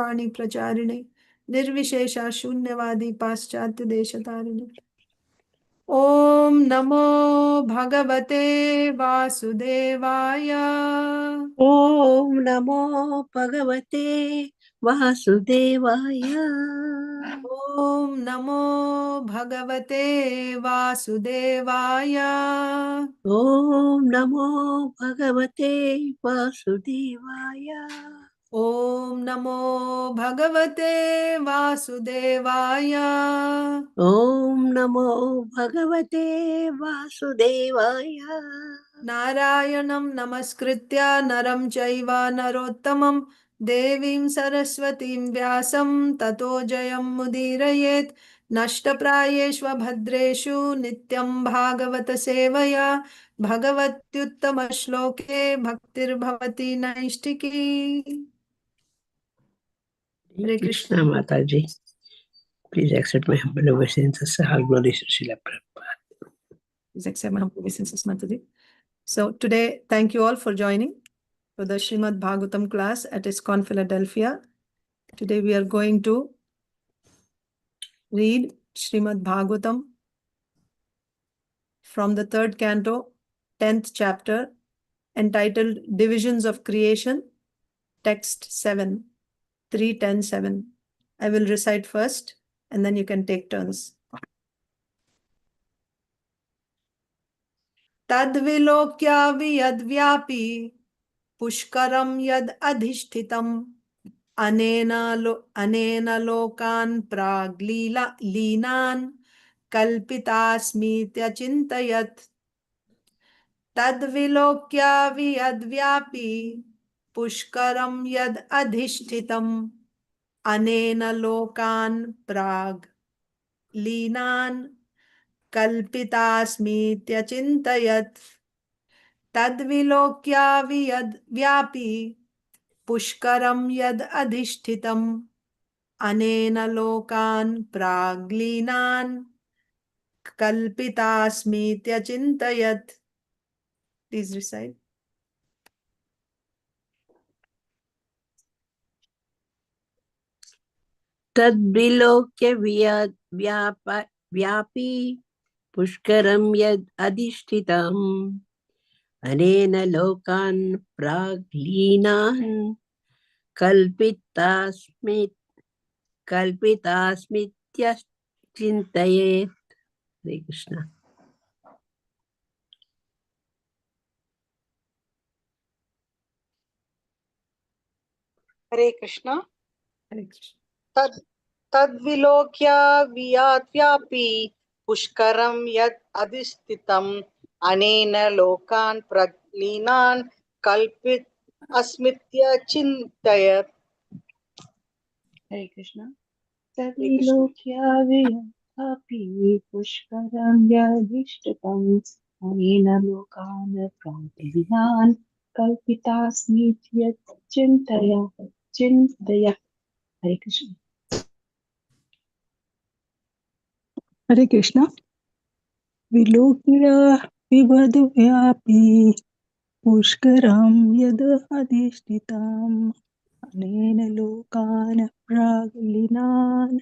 वाणी प्रचारिणे निर्विशेषा शून्यवादी पाश्चात्य देशतारिणे। ओम नमो भगवते वासुदेवाय। ओम नमो भगवते वासुदेवाय। ओम नमो भगवते वासुदेवाय। ओम नमो भगवते वासुदेवाय। ओम नमो भगवते वासुदेवाय। ओम नमो भगवते वासुदेवाय। नारायणं नमस्कृत्य नरं चैव नरोत्तमं देवीं सरस्वतीं व्यासं ततो जयमुदीरयेत्। नष्टप्रायेषु भद्रेषु नित्यं भागवत सेवया भगवत्युत्तमश्लोके भक्तिर्भवति नैष्ठिकी। हरे कृष्णा माता जी, please accept my humble obeisances. All glory to Srila Prabhupada. Please accept my humble obeisances, Mataji. So today, thank you all for joining for the Srimad Bhagavatam class at ISKCON Philadelphia. Today we are going to read Srimad Bhagavatam from the third canto, 10th chapter, entitled Divisions of Creation, text 7, 3.10.7. I will recite first and then you can take turns. Tadvilokya viyadvyapi pushkaram yad adhishtitam anena lokan praglila linan kalpitasmityachintayat. Tadvilokya viyadvyapi pushkaram yad adhishtitam anena lokan prag linan kalpitasmityachintayat. Tadvilokya viyadvyapi pushkaram yad adhishtitam anena lokan praglinan kalpitasmityachintayat. Please recite. तद्विलोक्य व्यापी पुष्करं यद् अधिष्ठितम् अनेन लोकान् प्राग्लीनान् कल्पितास्मित्यचिन्तयेत्। हरे कृष्ण। हरे Krishna. Hare Krishna. तद्विलोक्य वियात्यापि पुष्करं यत् अधिष्ठितम् अनेन लोकान् प्रलीनान् कल्पित अस्मित्यचिन्तयत्। हरे कृष्ण। तद्विलोक्यापि पुष्करं यदिष्टतम् अनेन लोकान् प्रातिहान् चिन्तय। हरे कृष्ण। हरे कृष्ण। विलोक्य विवदव्यापी पुष्करं यद् अधिष्ठितम् अनेन लोकान् प्राक्लिनान्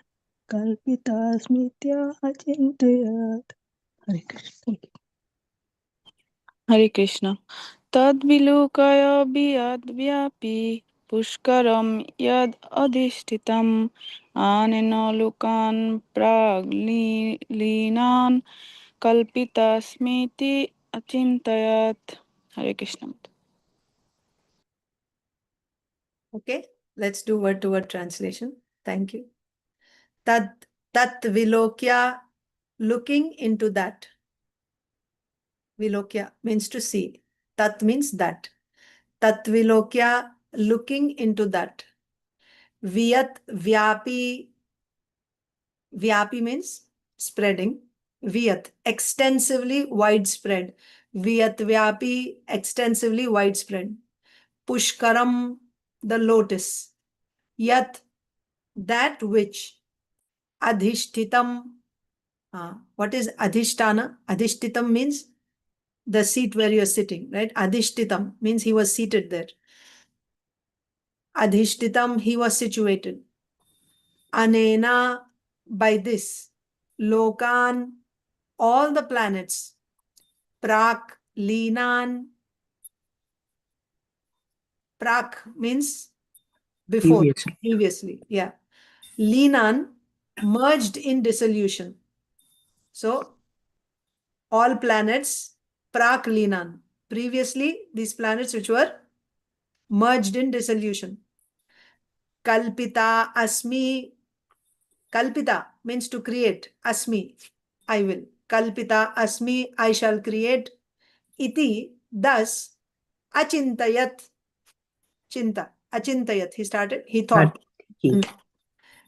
कल्पितास्मित्यचिन्तयत्। हरे कृष्ण। हरे कृष्ण। तद्विलोकय वियद्व्यापी पुष्करं यद् अधिष्ठितम् अनेन लोकान् प्राग्लीनान् कल्पितस्मिति अचिन्तयत्। हरे Krishna. Okay, let's do word-to-word translation. Thank you. Tat vilokya, looking into that. Vilokya means to see. Tat means that. Tat vilokya, looking into that. Viyat vyapi, vyapi means spreading. Viyat, extensively widespread. Viyat vyapi, extensively widespread. Pushkaram, the lotus. Yat, that which. Adhishtitam. What is adhishtana? Adhishtitam means the seat where you're sitting, right? Adhishtitam means he was seated there. Adhishtitam, he was situated. Anena, by this. Lokan, all the planets. Prak, Linan. Prak means before, previously. Yeah. Linan, merged in dissolution. So, all planets, Prak Linan. Previously, these planets which were merged in dissolution. Kalpita Asmi. Kalpita means to create. Asmi, I will. Kalpita Asmi, I shall create. Iti, thus. Achintayat. Chinta. Achintayat. He started. He thought.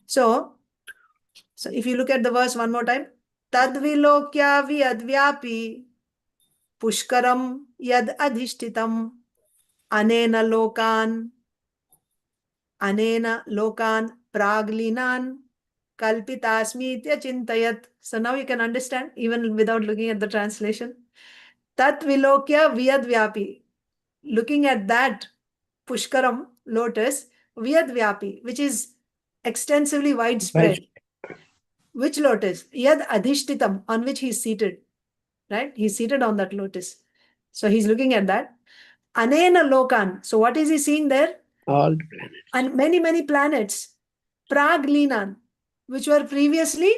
So if you look at the verse one more time. Tadvilokya vyadvyapi pushkaram yad adhishtitam anena lokan praglinan kalpitasmi chintayat. So now you can understand even without looking at the translation. Tat vilokya vyadvyapi. Looking at that pushkaram, lotus, vyadvyapi, which is extensively widespread. Which lotus? Yad adhishtitam, on which he is seated. Right? He's seated on that lotus. So he's looking at that. Anena lokan. So what is he seeing there? All the planets. And many planets. Praglinan, which were previously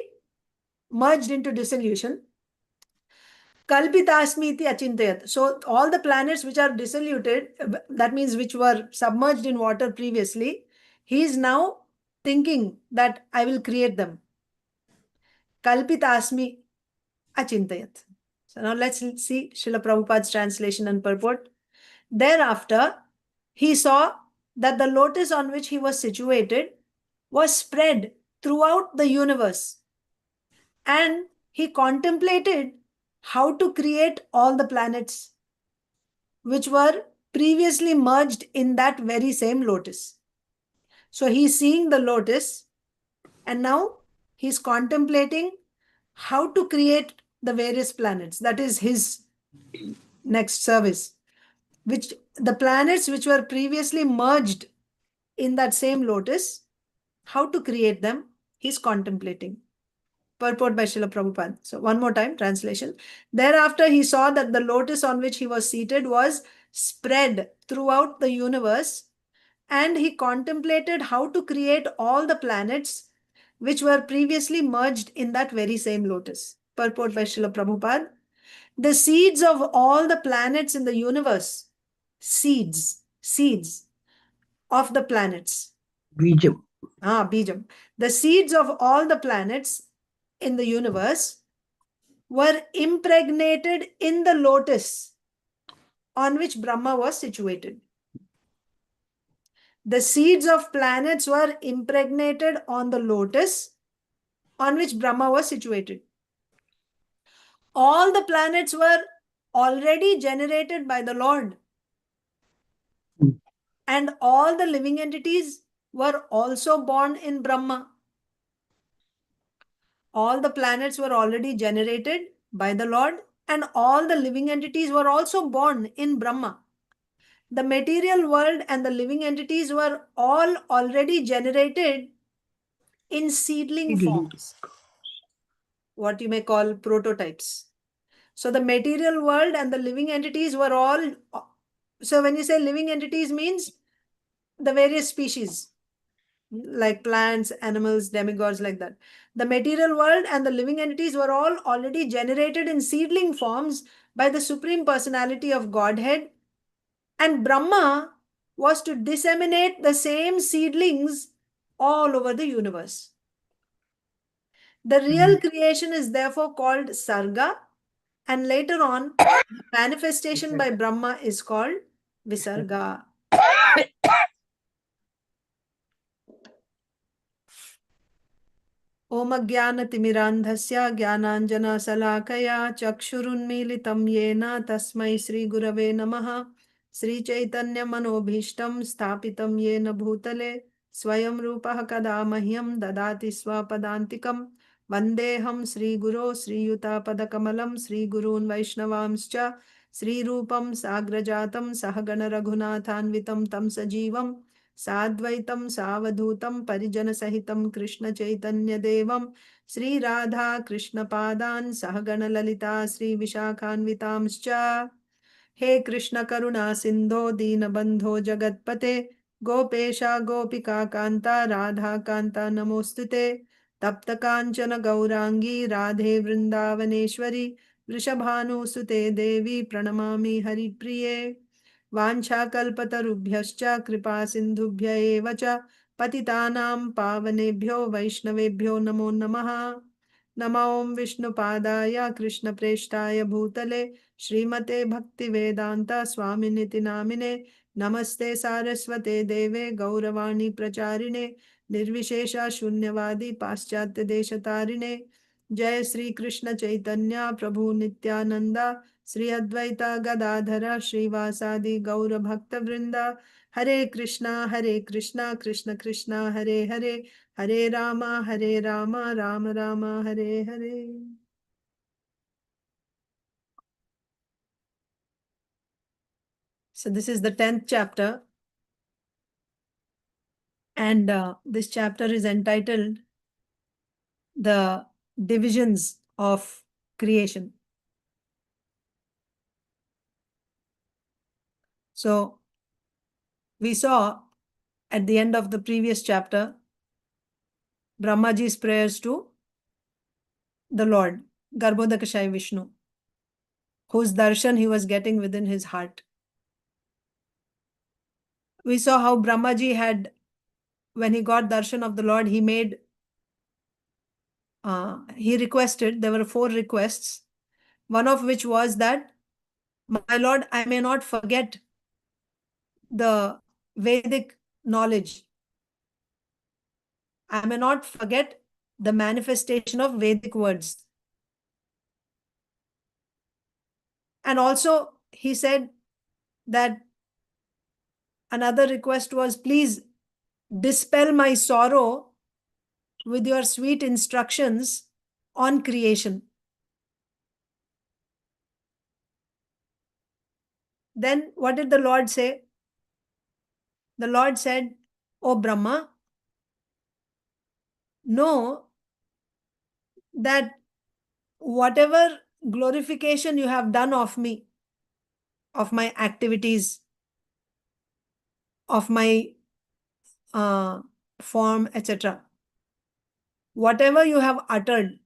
merged into dissolution. Kalpitasmi iti achintayat. So all the planets which are dissoluted, that means which were submerged in water previously, he is now thinking that I will create them. Kalpitasmi achintayat. So now let's see Srila Prabhupada's translation and purport. Thereafter, he saw that the lotus on which he was situated was spread throughout the universe. And he contemplated how to create all the planets which were previously merged in that very same lotus. So he's seeing the lotus and now he's contemplating how to create the various planets. That is his next service. Which the planets which were previously merged in that same lotus, how to create them, he's contemplating. Purport by Srila Prabhupada. So one more time, translation. Thereafter, he saw that the lotus on which he was seated was spread throughout the universe, and he contemplated how to create all the planets which were previously merged in that very same lotus. Purport by Srila Prabhupada. The seeds of all the planets in the universe, seeds of the planets. Bijam. Bijam. The seeds of all the planets in the universe were impregnated in the lotus on which Brahma was situated. The seeds of planets were impregnated on the lotus on which Brahma was situated. All the planets were already generated by the Lord. And all the living entities were also born in Brahma. All the planets were already generated by the Lord, and all the living entities were also born in Brahma. The material world and the living entities were all already generated in seedling forms, what you may call prototypes. So the material world and the living entities were all, so when you say living entities means the various species, like plants, animals, demigods, like that. The material world and the living entities were all already generated in seedling forms by the Supreme Personality of Godhead, and Brahma was to disseminate the same seedlings all over the universe. The real creation is therefore called Sarga, and later on, manifestation by Brahma is called Visarga. Om Jnana-timirandhasya Jnananjana-salakaya Chakshurunmilitam Yena Tasmai Sri Gurave Namaha. Sri Chaitanya Manobhishtam Sthapitam Yena Bhutale Swayam Rupaha Kada Mahyam Dadati Swapadantikam Vandeham Sri Guru Sri Yuta Padakamalam Sri Gurun Vaishnavamscha Sri Rupam Sagrajatam Sahagana Raghunathanvitam Tam Sajivam साद्वैतं सावधूतं परिजनसहितं कृष्णचैतन्यदेवं Shri Radha कृष्णपादान् सहगणललिता श्रीविशाखान्वितांश्च। हे कृष्ण करुणा सिंधो दीनबंधो जगत्पते गोपेशा गोपिका कांता राधा कांता नमोस्तुते। तप्त कांचन गौरांगी राधे वृंदावनेश्वरी वृषभानुसुते देवी प्रणमामि हरिप्रिये। वाञ्छाकल्पतरुभ्यश्च कृपा सिन्धुभ्य एव च पतितानां पावनेभ्यो वैष्णवेभ्यो नमो नमः। नमो विष्णुपादाय कृष्णप्रेष्ठाय भूतले श्रीमते भक्तिवेदांत स्वामिनिति नामिने नमस्ते सारस्वते देवे गौरवाणी प्रचारिणे निर्विशेष शून्यवादी पाश्चात्य देशतारिणे। जय श्री कृष्ण चैतन्य प्रभु नित्यानंद श्री अद्वैता गदाधर श्रीवासादि गौर भक्त वृंदा। हरे Krishna Krishna Krishna Hare Hare Hare Ram Ram Ram Hare Hare. So this is the 10th chapter, and this chapter is entitled The Divisions of Creation. So we saw at the end of the previous chapter Brahmaji's prayers to the Lord, Garbhodakashayi Vishnu, whose darshan he was getting within his heart. We saw how Brahmaji had, when he got darshan of the Lord, he made, he requested, there were 4 requests, one of which was that, my Lord, I may not forget the Vedic knowledge. I may not forget the manifestation of Vedic words. And also, he said that another request was, please dispel my sorrow with your sweet instructions on creation. Then what did the Lord say? The Lord said, O Brahma, know that whatever glorification you have done of me, of my activities, of my form, etc., whatever you have uttered,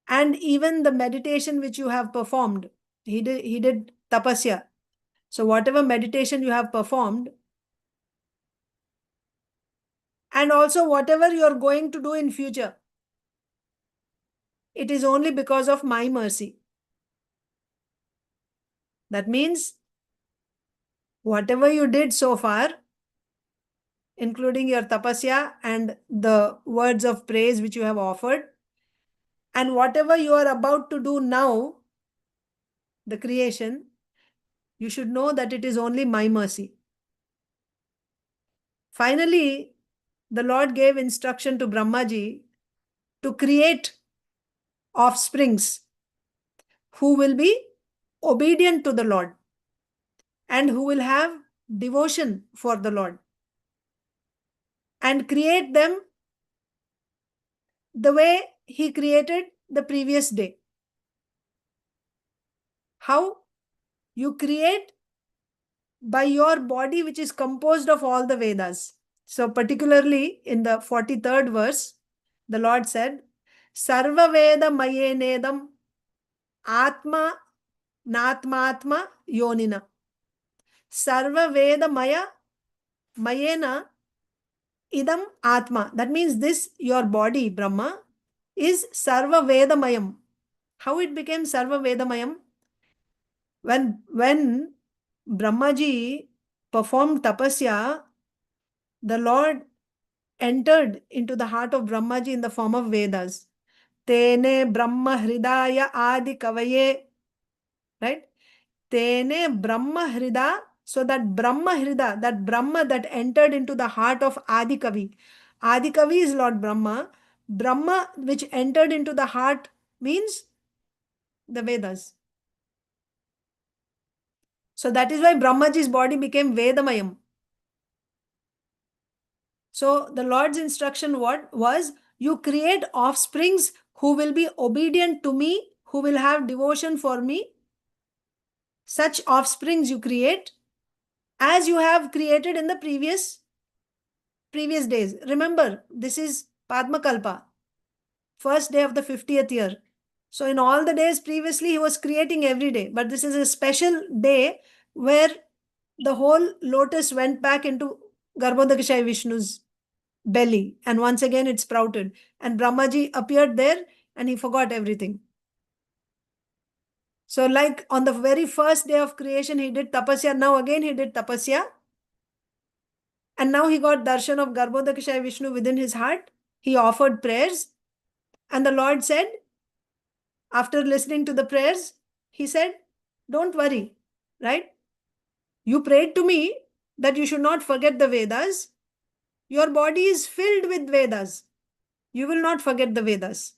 and even the meditation which you have performed, he did tapasya. So whatever meditation you have performed, and also whatever you are going to do in future, it is only because of my mercy. That means whatever you did so far, including your tapasya and the words of praise which you have offered, and whatever you are about to do now, the creation, you should know that it is only my mercy. Finally, the Lord gave instruction to Brahmaji to create offsprings who will be obedient to the Lord and who will have devotion for the Lord, and create them the way he created the previous day. How? You create by your body, which is composed of all the Vedas. So particularly in the 43rd verse, the Lord said, Sarva Veda Mayenedam Atma Natmatma Yonina. Sarva Veda Maya Mayena Idam Atma. That means this, your body, Brahma, is Sarva Vedamayam. How it became Sarva Vedamayam? When Brahmaji performed tapasya, the Lord entered into the heart of Brahmaji in the form of Vedas. Tene Brahma Hridaya Adi Kavaye. Right? Tene Brahma Hrida. So that Brahma Hrida, that Brahma that entered into the heart of Adi Kavi. Adi Kavi is Lord Brahma. Brahma which entered into the heart means the Vedas. So that is why Brahmaji's body became Vedamayam. So the Lord's instruction what was, you create offsprings who will be obedient to me, who will have devotion for me. Such offsprings you create as you have created in the previous days. Remember, this is Padmakalpa, first day of the 50th year. So in all the days previously, he was creating every day. But this is a special day where the whole lotus went back into Garbhodakashayi Vishnu's belly. And once again, it sprouted. And Brahmaji appeared there and he forgot everything. So like on the very first day of creation, he did tapasya. Now again, he did tapasya. And now he got darshan of Garbhodakashayi Vishnu within his heart. He offered prayers. And the Lord said, after listening to the prayers, he said, don't worry, right? You prayed to me that you should not forget the Vedas. Your body is filled with Vedas. You will not forget the Vedas.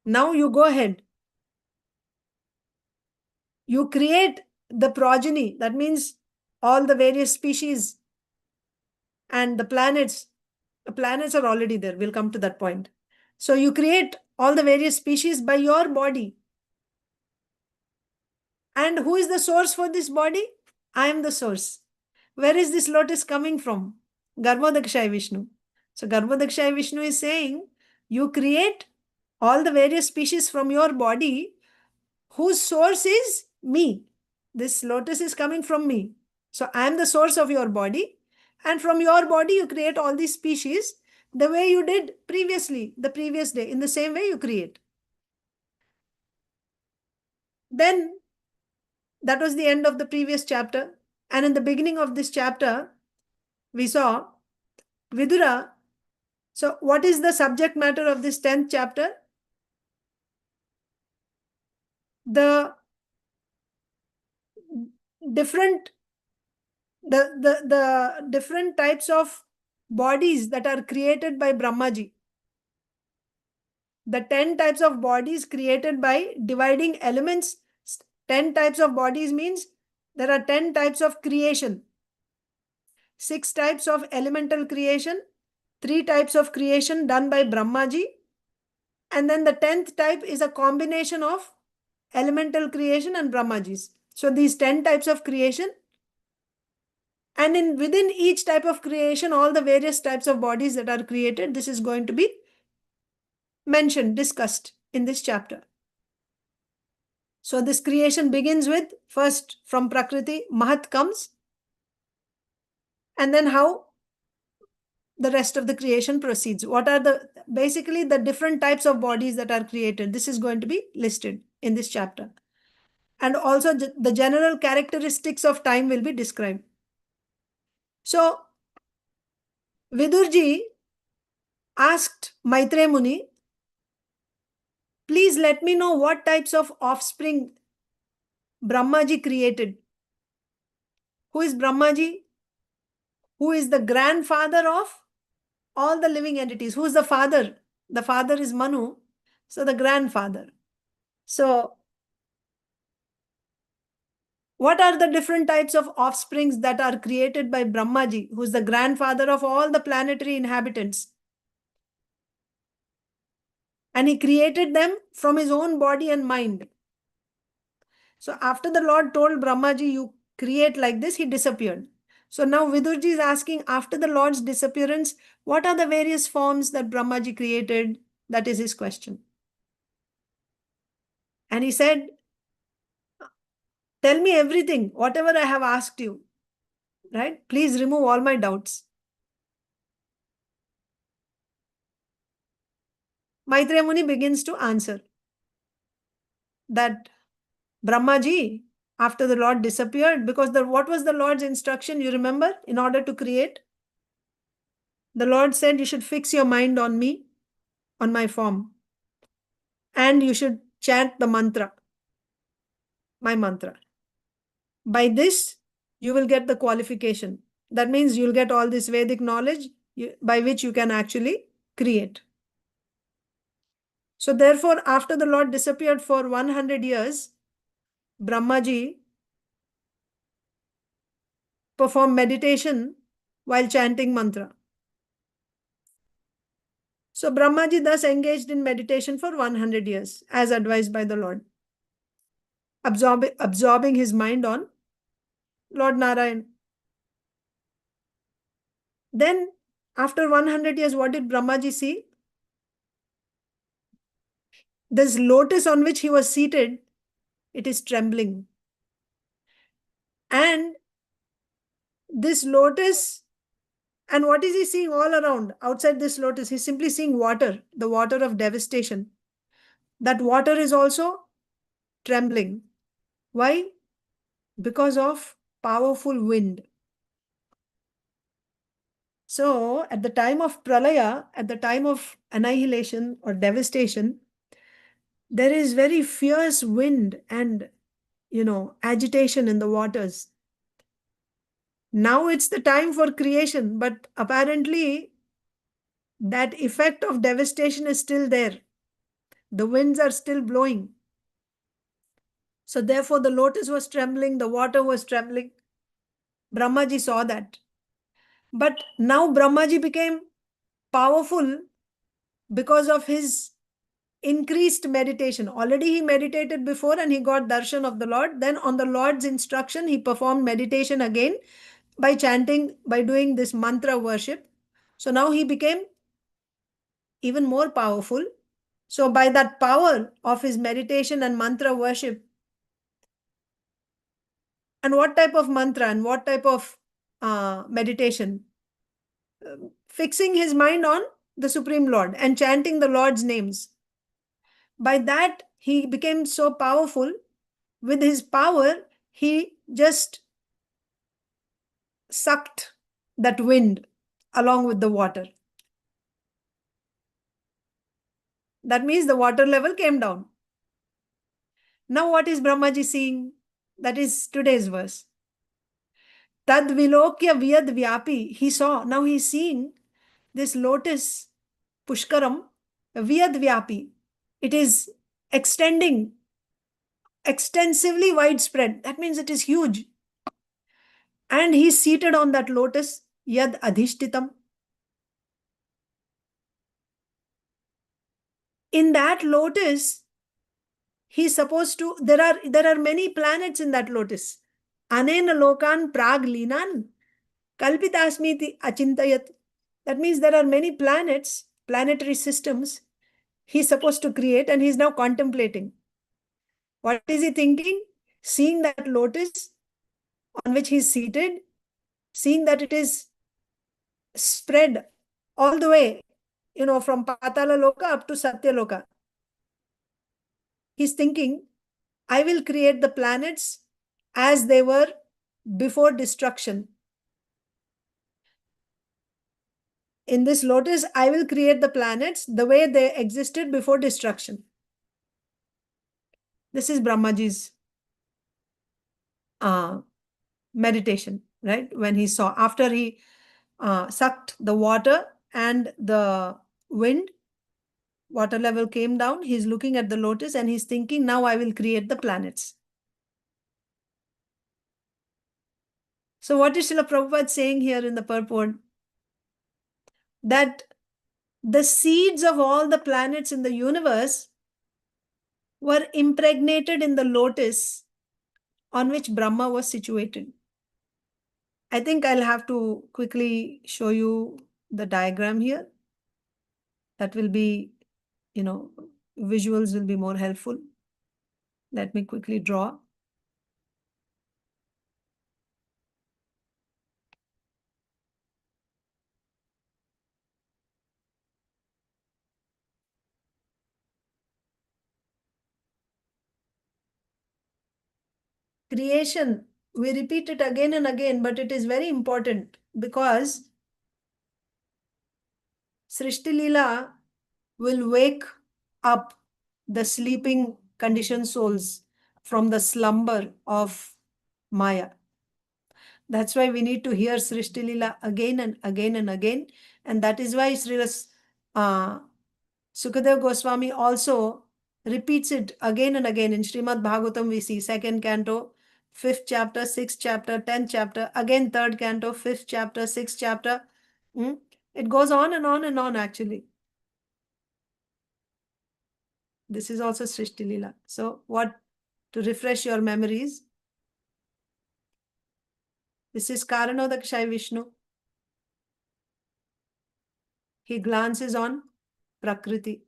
Now you go ahead. You create the progeny. That means all the various species and the planets. The planets are already there. We'll come to that point. So you create all the various species by your body. And who is the source for this body? I am the source. Where is this lotus coming from? Garbhodakashayi Vishnu. So Garbhodakashayi Vishnu is saying, you create all the various species from your body whose source is me. This lotus is coming from me. So I am the source of your body. And from your body, you create all these species the way you did previously, the previous day. In the same way you create. Then that was the end of the previous chapter. And in the beginning of this chapter, we saw Vidura. So what is the subject matter of this 10th chapter? The different different types of bodies that are created by Brahmaji. The 10 types of bodies created by dividing elements. 10 types of bodies means there are 10 types of creation. 6 types of elemental creation, 3 types of creation done by Brahmaji. And then the 10th type is a combination of elemental creation and Brahmaji's. So these 10 types of creation, and within each type of creation, all the various types of bodies that are created, this is going to be mentioned, discussed in this chapter. So this creation begins with, first from Prakriti, Mahat comes, and then how the rest of the creation proceeds. What are basically the different types of bodies that are created? This is going to be listed in this chapter. And also the general characteristics of time will be described. So Vidurji asked Maitreya Muni, please let me know what types of offspring Brahmaji created. Who is Brahmaji? Who is the grandfather of all the living entities? Who is the father? The father is Manu, so the grandfather. So what are the different types of offsprings that are created by Brahmaji, who is the grandfather of all the planetary inhabitants? And he created them from his own body and mind. So after the Lord told Brahmaji, you create like this, he disappeared. So now Vidurji is asking, after the Lord's disappearance, what are the various forms that Brahmaji created? That is his question. And he said, tell me everything, whatever I have asked you, right? Please remove all my doubts. Maitreya Muni begins to answer that Brahmaji, after the Lord disappeared, because what was the Lord's instruction? You remember, in order to create? The Lord said, you should fix your mind on me, on my form. And you should chant the mantra, my mantra. By this, you will get the qualification. That means you'll get all this Vedic knowledge by which you can actually create. So therefore, after the Lord disappeared for 100 years, Brahmaji performed meditation while chanting mantra. So Brahmaji thus engaged in meditation for 100 years, as advised by the Lord, absorbing his mind on Lord Narayan. Then, after 100 years, what did Brahmaji see? This lotus on which he was seated, it is trembling. And this lotus, and what is he seeing all around outside this lotus? He's simply seeing water, the water of devastation. That water is also trembling. Why? Because of powerful wind. So, at the time of pralaya, at the time of annihilation or devastation, there is very fierce wind and, agitation in the waters. Now it's the time for creation, but apparently that effect of devastation is still there. The winds are still blowing. So therefore the lotus was trembling, the water was trembling. Brahmaji saw that. But now Brahmaji became powerful because of his increased meditation. Already he meditated before and he got darshan of the Lord. Then on the Lord's instruction, he performed meditation again by chanting, by doing this mantra worship. So now he became even more powerful. So by that power of his meditation and mantra worship, and what type of mantra and what type of meditation? Fixing his mind on the Supreme Lord and chanting the Lord's names. By that, he became so powerful. With his power, he just sucked that wind along with the water. That means the water level came down. Now what is Brahmaji seeing? That is today's verse. Tad vilokya vyad vyapi. He saw, now he's seeing this lotus, Pushkaram, vyad vyapi. It is extending, extensively widespread. That means it is huge. And he's seated on that lotus, yad adhishtitam. In that lotus, he's supposed to, there are many planets in that lotus. Anena lokan prag linan kalpitasmiti achintayat. That means there are many planets, planetary systems he's supposed to create, and he's now contemplating. What is he thinking? Seeing that lotus on which he's seated, seeing that it is spread all the way, from Patala Loka up to Satya Loka. He's thinking, I will create the planets as they were before destruction. In this lotus, I will create the planets the way they existed before destruction. This is Brahmaji's meditation, right? When he saw, after he sucked the water and the wind, water level came down, he's looking at the lotus and he's thinking, now I will create the planets. So what is Srila Prabhupada saying here in the purport? That the seeds of all the planets in the universe were impregnated in the lotus on which Brahma was situated. I think I'll have to quickly show you the diagram here. That will be, visuals will be more helpful. Let me quickly draw. Creation, we repeat it again and again, but it is very important because Srishti Leela will wake up the sleeping conditioned souls from the slumber of Maya. That's why we need to hear Srishti Leela again and again and again. And that is why Srila Sukadev Goswami also repeats it again and again. In Srimad Bhagavatam, we see second canto, 5th chapter, 6th chapter, 10th chapter, again 3rd canto, 5th chapter, 6th chapter. It goes on and on and on actually. This is also Srishti Leela. So what, to refresh your memories, this is Karanodakshaya Vishnu. He glances on Prakriti.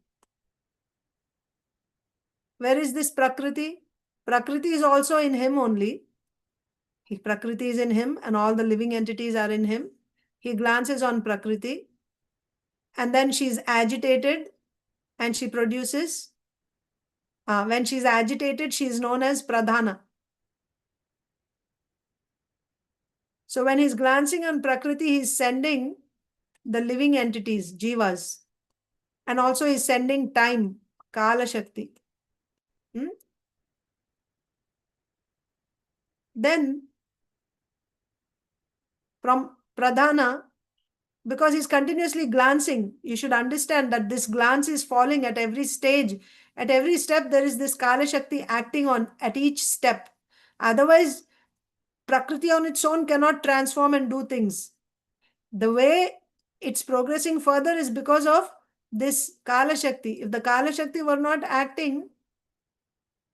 Where is this Prakriti? Prakriti is also in him only. Prakriti is in him and all the living entities are in him. He glances on Prakriti and then she's agitated and she produces, when she's agitated, she is known as Pradhana. So when he's glancing on Prakriti, he's sending the living entities, Jivas, and also he's sending time, Kala Shakti. Then from Pradhana, because he's continuously glancing, you should understand that this glance is falling at every stage. At every step, there is this Kala Shakti acting on at each step. Otherwise, Prakriti on its own cannot transform and do things. The way it's progressing further is because of this Kala Shakti. If the Kala Shakti were not acting,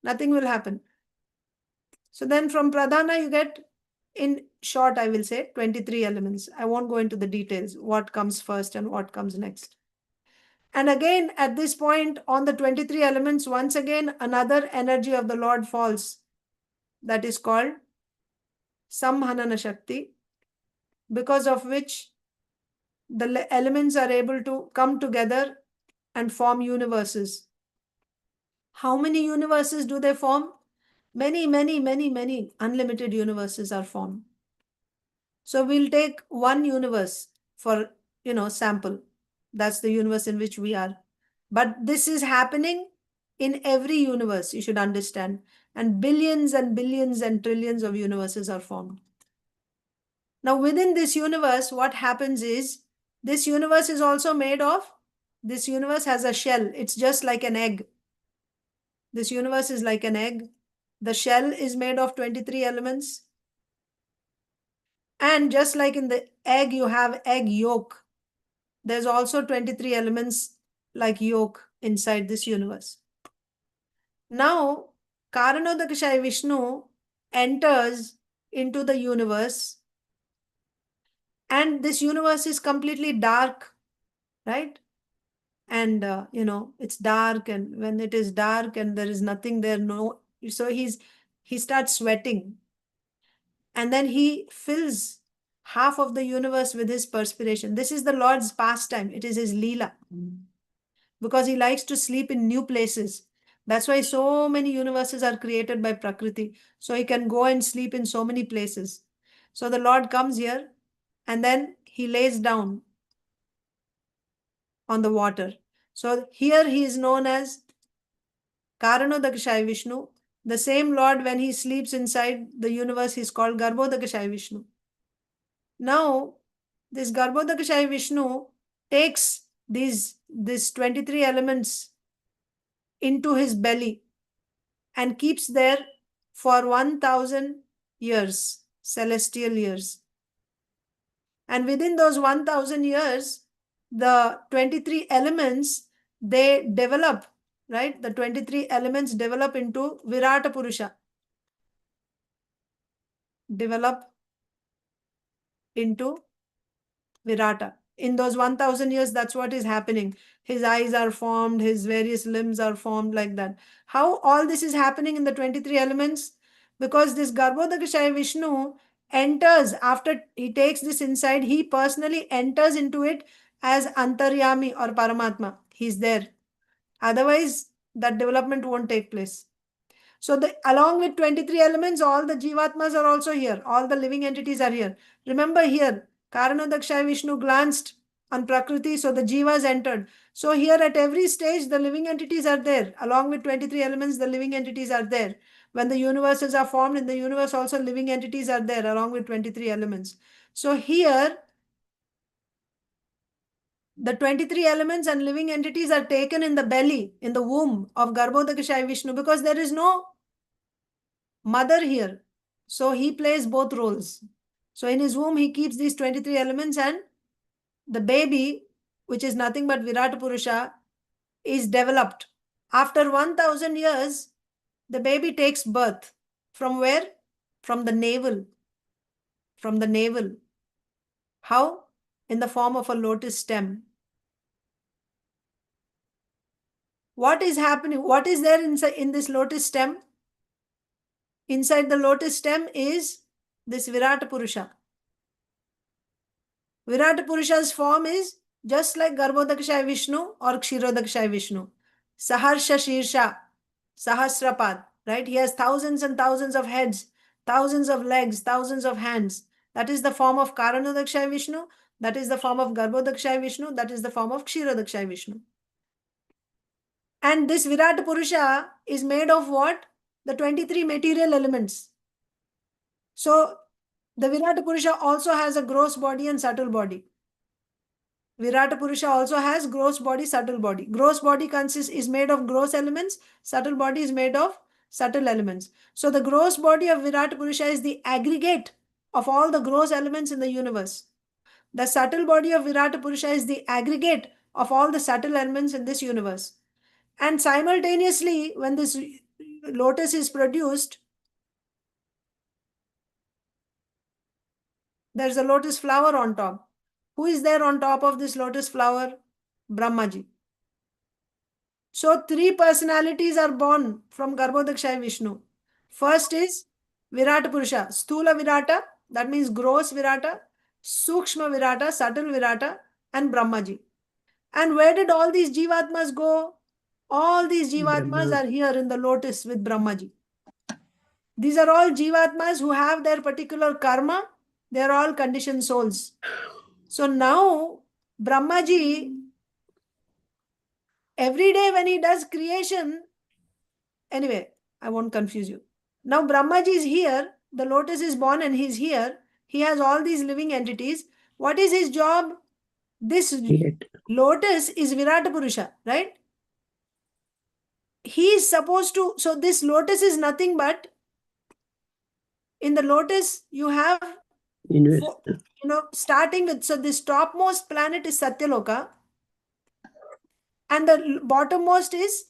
nothing will happen. So then from Pradhana, you get, in short, I will say 23 elements. I won't go into the details, what comes first and what comes next. And again, at this point on the 23 elements, once again, another energy of the Lord falls. That is called Samhanana Shakti, because of which the elements are able to come together and form universes. How many universes do they form? Many, many, many, many unlimited universes are formed. So we'll take one universe for, sample. That's the universe in which we are. But this is happening in every universe, you should understand. And billions and billions and trillions of universes are formed. Now within this universe, what happens is, this universe is also made of, this universe has a shell. It's just like an egg. This universe is like an egg. The shell is made of 23 elements. And just like in the egg, you have egg yolk. There's also 23 elements like yolk inside this universe. Now, Karanodakshaya Vishnu enters into the universe, and this universe is completely dark, right? And, it's dark, and when it is dark and there is nothing there, so he starts sweating. And then he fills half of the universe with his perspiration. This is the Lord's pastime. It is his Leela. Because he likes to sleep in new places. That's why so many universes are created by Prakriti. So he can go and sleep in so many places. So the Lord comes here and then he lays down on the water. So here he is known as Karanodakshaya Vishnu. The same Lord, when he sleeps inside the universe, he's called Garbhodakshaya Vishnu. Now, this Garbhodakshaya Vishnu takes these 23 elements into his belly and keeps there for 1000 years, celestial years. And within those 1000 years, the 23 elements, they develop, right? The 23 elements develop into Virata Purusha. Develop into Virata. In those 1000 years, that's what is happening. His eyes are formed, his various limbs are formed like that. How all this is happening in the 23 elements? Because this Garbhodakshaya Vishnu enters, after he takes this inside, he personally enters into it as Antaryami or Paramatma. He's there. Otherwise, that development won't take place. So along with 23 elements, all the Jivatmas are also here. All the living entities are here. Remember here, Karanodakshaya Vishnu glanced on Prakriti, so the Jivas entered. So here at every stage, the living entities are there. Along with 23 elements, the living entities are there. When the universes are formed, in the universe also living entities are there along with 23 elements. So here, the 23 elements and living entities are taken in the belly, in the womb of Garbhodakshaya Vishnu, because there is no mother here. So he plays both roles. So in his womb, he keeps these 23 elements, and the baby, which is nothing but Virat Purusha, is developed. After 1000 years, the baby takes birth. From where? From the navel. From the navel. How? In the form of a lotus stem. What is happening? What is there inside in this lotus stem? Inside the lotus stem is this Virat Purusha. Virat Purusha's form is just like Garbhodakshaya Vishnu or Kshirodakshaya Vishnu. Saharsha Shirsha, Sahasrapad, right? He has thousands and thousands of heads, thousands of legs, thousands of hands. That is the form of Karanodakshaya Vishnu. That is the form of Garbhodakshaya Vishnu. That is the form of Kshirodakshaya Vishnu. And this Virat Purusha is made of what? The 23 material elements. So the Virat Purusha also has a gross body and subtle body. Virat Purusha also has gross body, subtle body. Gross body is made of gross elements. Subtle body is made of subtle elements. So the gross body of Virat Purusha is the aggregate of all the gross elements in the universe. The subtle body of Virat Purusha is the aggregate of all the subtle elements in this universe. And simultaneously, when this lotus is produced, there's a lotus flower on top. Who is there on top of this lotus flower? Brahmaji. So 3 personalities are born from Garbhodakshaya Vishnu. First is Virat Purusha, Sthula Virata, that means gross Virata, Sukshma Virata, subtle Virata, and Brahmaji. And where did all these Jivatmas go? All these Jivatmas are here in the lotus with Brahmaji. These are all Jivatmas who have their particular karma. They are all conditioned souls. So now Brahmaji, every day when he does creation, anyway, I won't confuse you. Now Brahmaji is here, the lotus is born and he's here. He has all these living entities. What is his job? This lotus is Virat Purusha, right? He is supposed to, so this lotus is nothing but, in the lotus you have, starting with, so this topmost planet is Satyaloka and the bottommost is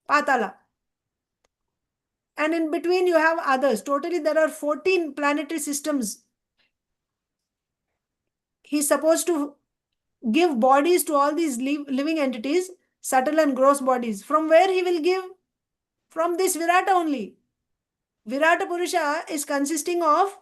Patala. And in between you have others. Totally there are 14 planetary systems. He's supposed to give bodies to all these living entities, subtle and gross bodies. From where he will give? From this Virata only. Virata Purusha is consisting of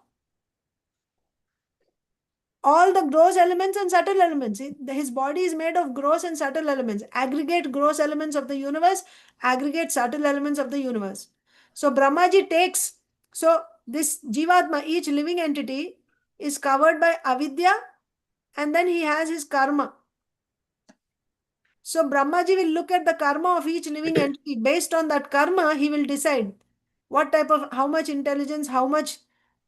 all the gross elements and subtle elements. His body is made of gross and subtle elements. Aggregate gross elements of the universe, aggregate subtle elements of the universe. So Brahmaji takes, so this Jivatma, each living entity is covered by avidya, and then he has his karma. So Brahmaji will look at the karma of each living entity. Based on that karma, he will decide what type of, how much intelligence, how much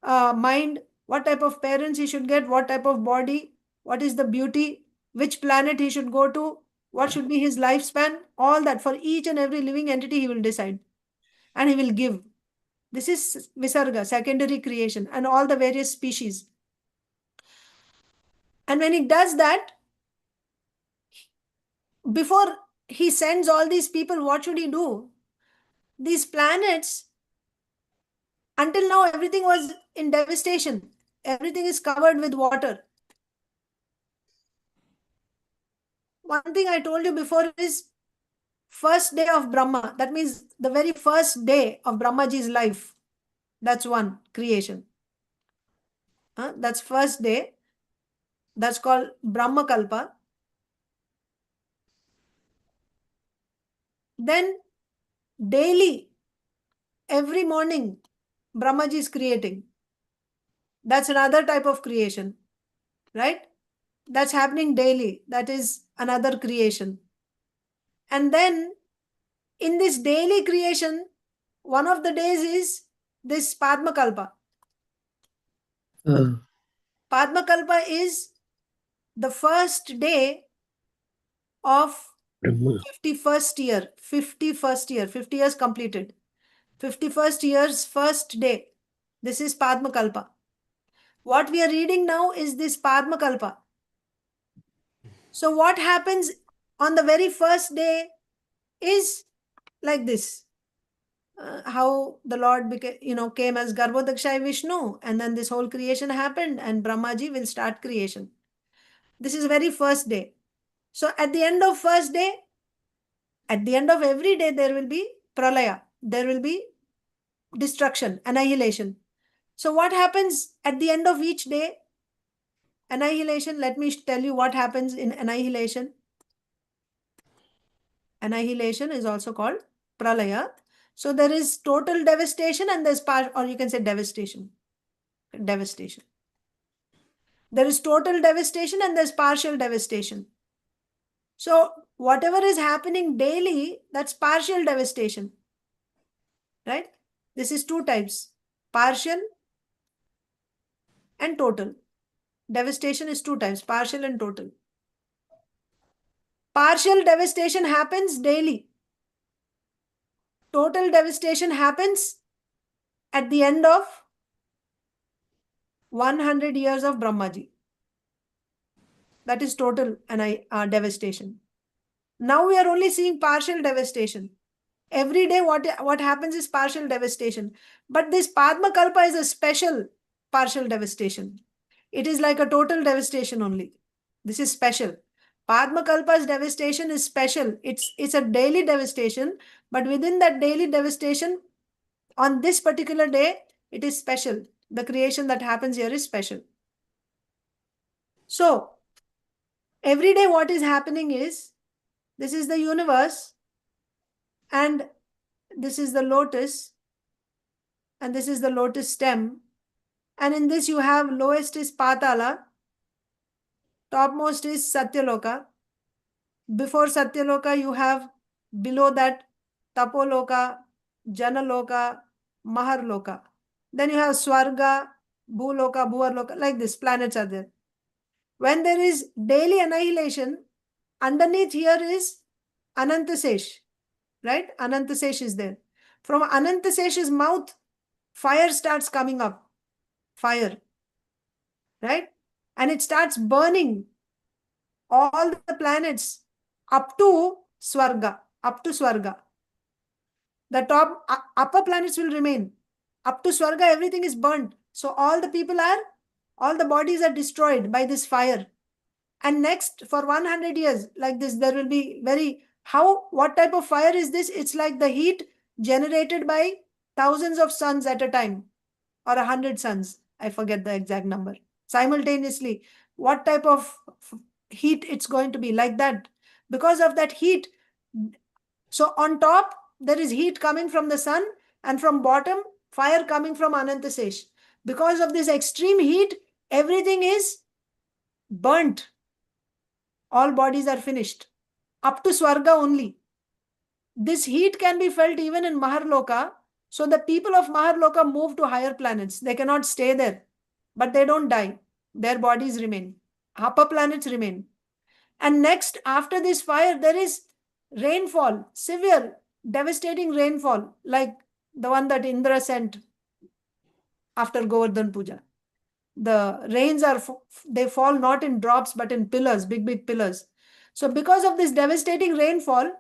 mind, what type of parents he should get, what type of body, what is the beauty, which planet he should go to, what should be his lifespan, all that for each and every living entity he will decide. And he will give. This is Visarga, secondary creation, and all the various species. And when he does that, before he sends all these people, what should he do? These planets, until now, everything was in devastation. Everything is covered with water. One thing I told you before is first day of Brahma. That means the very first day of Brahmaji's life. That's one creation. That's first day. That's called Brahma Kalpa. Then daily, every morning, Brahmaji is creating. That's another type of creation, right? That's happening daily. That is another creation. And then in this daily creation, one of the days is this Padma Kalpa. Padma Kalpa is the first day of 51st year. 50 years completed. 51st year's first day. This is Padmakalpa. What we are reading now is this Padmakalpa. So what happens on the very first day is like this. How the Lord came as Garbhodakshay Vishnu, and then this whole creation happened, and Brahmaji will start creation. This is very first day. So at the end of first day, at the end of every day, there will be pralaya. There will be destruction, annihilation. So what happens at the end of each day? Annihilation. Let me tell you what happens in annihilation. Annihilation is also called pralaya. So there is total devastation and there's or you can say devastation. Devastation. There is total devastation and there's partial devastation. So whatever is happening daily, that's partial devastation. Right? This is two types, partial and total. Devastation is two types, partial and total. Partial devastation happens daily. Total devastation happens at the end of 100 years of Brahmaji. That is total devastation. Now we are only seeing partial devastation. Every day what happens is partial devastation. But this Padmakalpa is a special partial devastation. It is like a total devastation only. This is special. Padmakalpa's devastation is special. It's a daily devastation, but within that daily devastation, on this particular day, it is special. The creation that happens here is special. So, every day what is happening is, this is the universe, and this is the lotus, and this is the lotus stem, and in this you have lowest is Patala, topmost is Satyaloka. Before Satyaloka you have below that Tapoloka, Janaloka, Maharloka. Then you have Swarga, Bhuloka, Bhuvarloka, like this, planets are there. When there is daily annihilation, underneath here is Anantasesh, right? Anantasesh is there. From Anantasesh's mouth, fire starts coming up. Fire, right? And it starts burning all the planets up to Swarga, up to Swarga. The top, upper planets will remain. Up to Swarga, everything is burnt. So all the bodies are destroyed by this fire. And next, for 100 years, like this, there will be what type of fire is this? It's like the heat generated by thousands of suns at a time, or 100 suns. I forget the exact number. Simultaneously, what type of heat it's going to be, like that. Because of that heat, so on top, there is heat coming from the sun, and from bottom, fire coming from Anantasesh. Because of this extreme heat, everything is burnt. All bodies are finished. Up to Swarga only. This heat can be felt even in Maharloka. So the people of Maharloka move to higher planets. They cannot stay there. But they don't die. Their bodies remain. Upper planets remain. And next, after this fire, there is rainfall. Severe, devastating rainfall. Like the one that Indra sent after Govardhan Puja. The rains they fall not in drops but in pillars, big pillars. So because of this devastating rainfall,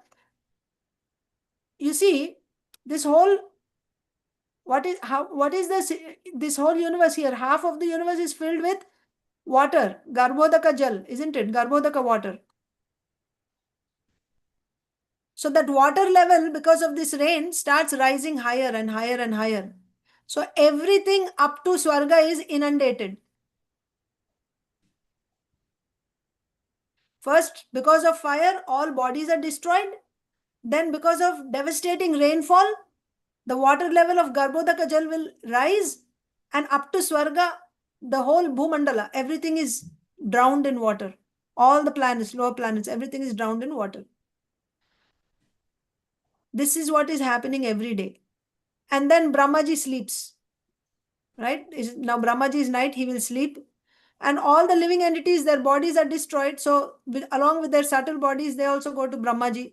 you see this whole, what is this whole universe here? Half of the universe is filled with water, Garbhodaka Jal, isn't it? Garbhodaka water. So that water level, because of this rain, starts rising higher and higher and higher. So everything up to Swarga is inundated. First, because of fire, all bodies are destroyed. Then because of devastating rainfall, the water level of Garbhodaka Jal will rise, and up to Swarga, the whole Bhumandala, everything is drowned in water. All the planets, lower planets, everything is drowned in water. This is what is happening every day. And then Brahmaji sleeps. Right? Now Brahmaji is night, he will sleep. And all the living entities, their bodies are destroyed. So along with their subtle bodies, they also go to Brahmaji.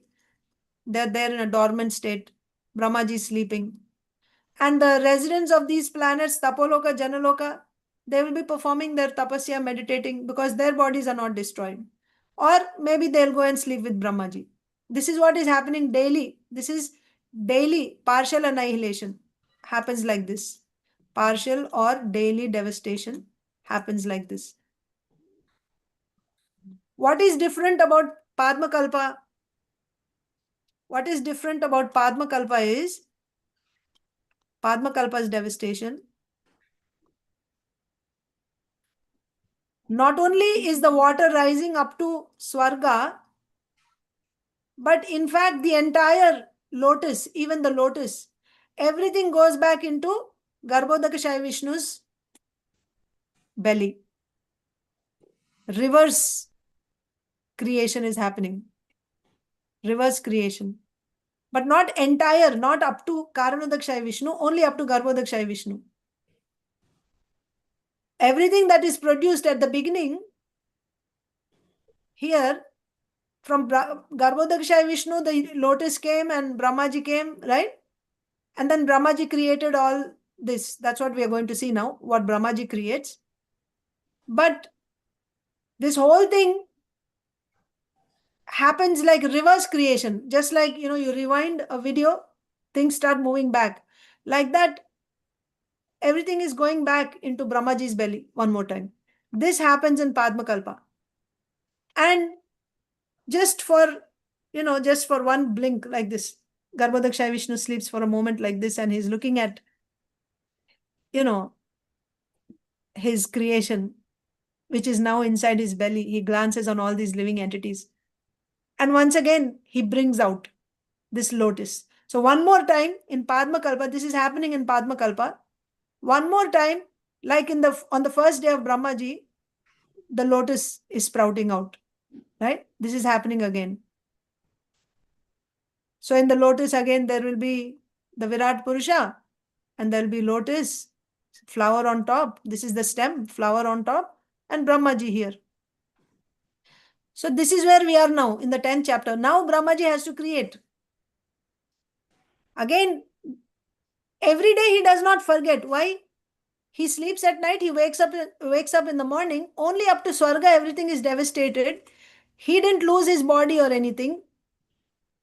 They're there in a dormant state. Brahmaji is sleeping. And the residents of these planets, Tapoloka, Janaloka, they will be performing their tapasya, meditating, because their bodies are not destroyed. Or maybe they'll go and sleep with Brahmaji. This is what is happening daily. This is daily partial annihilation. Happens like this. Partial or daily devastation happens like this. What is different about Padmakalpa? What is different about Padmakalpa is Padmakalpa's devastation. Not only is the water rising up to Swarga, but in fact the entire lotus, even the lotus, everything goes back into Garbhodakashayi Vishnu's belly. Reverse creation is happening. Reverse creation. But not entire, not up to Karanodakashayi Vishnu, only up to Garbhodakashayi Vishnu. Everything that is produced at the beginning, here, from Garbhodakashayi Vishnu, the lotus came and Brahmaji came, right? And then Brahmaji created all this. That's what we are going to see now, what Brahmaji creates. But this whole thing happens like reverse creation. Just like, you rewind a video, things start moving back. Like that, everything is going back into Brahmaji's belly one more time. This happens in Padmakalpa. And just for one blink like this, Garbhodakashayi Vishnu sleeps for a moment like this, and he's looking at, his creation, which is now inside his belly. He glances on all these living entities. And once again, he brings out this lotus. So one more time in Padmakalpa, this is happening in Padmakalpa. One more time, like on the first day of Brahmaji, the lotus is sprouting out, right? This is happening again. So in the lotus again, there will be the Virat Purusha, and there will be lotus, flower on top. This is the stem, flower on top, and Brahmaji here. So this is where we are now in the 10th chapter. Now Brahmaji has to create. Again, every day he does not forget. Why? He sleeps at night, he wakes up in the morning, only up to Swarga everything is devastated. He didn't lose his body or anything.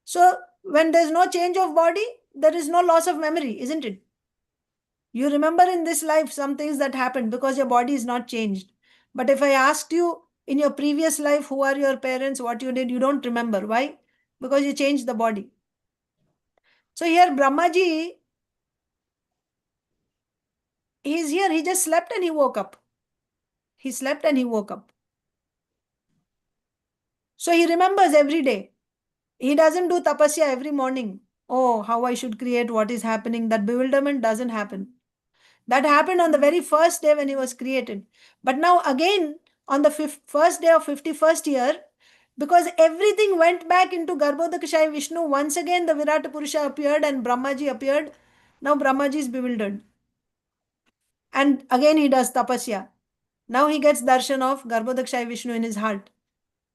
So when there's no change of body, there is no loss of memory, isn't it? You remember in this life some things that happened because your body is not changed. But if I asked you in your previous life, who are your parents, what you did, you don't remember. Why? Because you changed the body. So here Brahmaji, he's here, he just slept and he woke up. He slept and he woke up. So he remembers every day. He doesn't do tapasya every morning. Oh, how I should create, what is happening. That bewilderment doesn't happen. That happened on the very first day when he was created. But now again, on the first day of 51st year, because everything went back into Garbhodakashayi Vishnu, once again the Virata Purusha appeared and Brahmaji appeared. Now Brahmaji is bewildered. And again he does tapasya. Now he gets darshan of Garbhodakashayi Vishnu in his heart.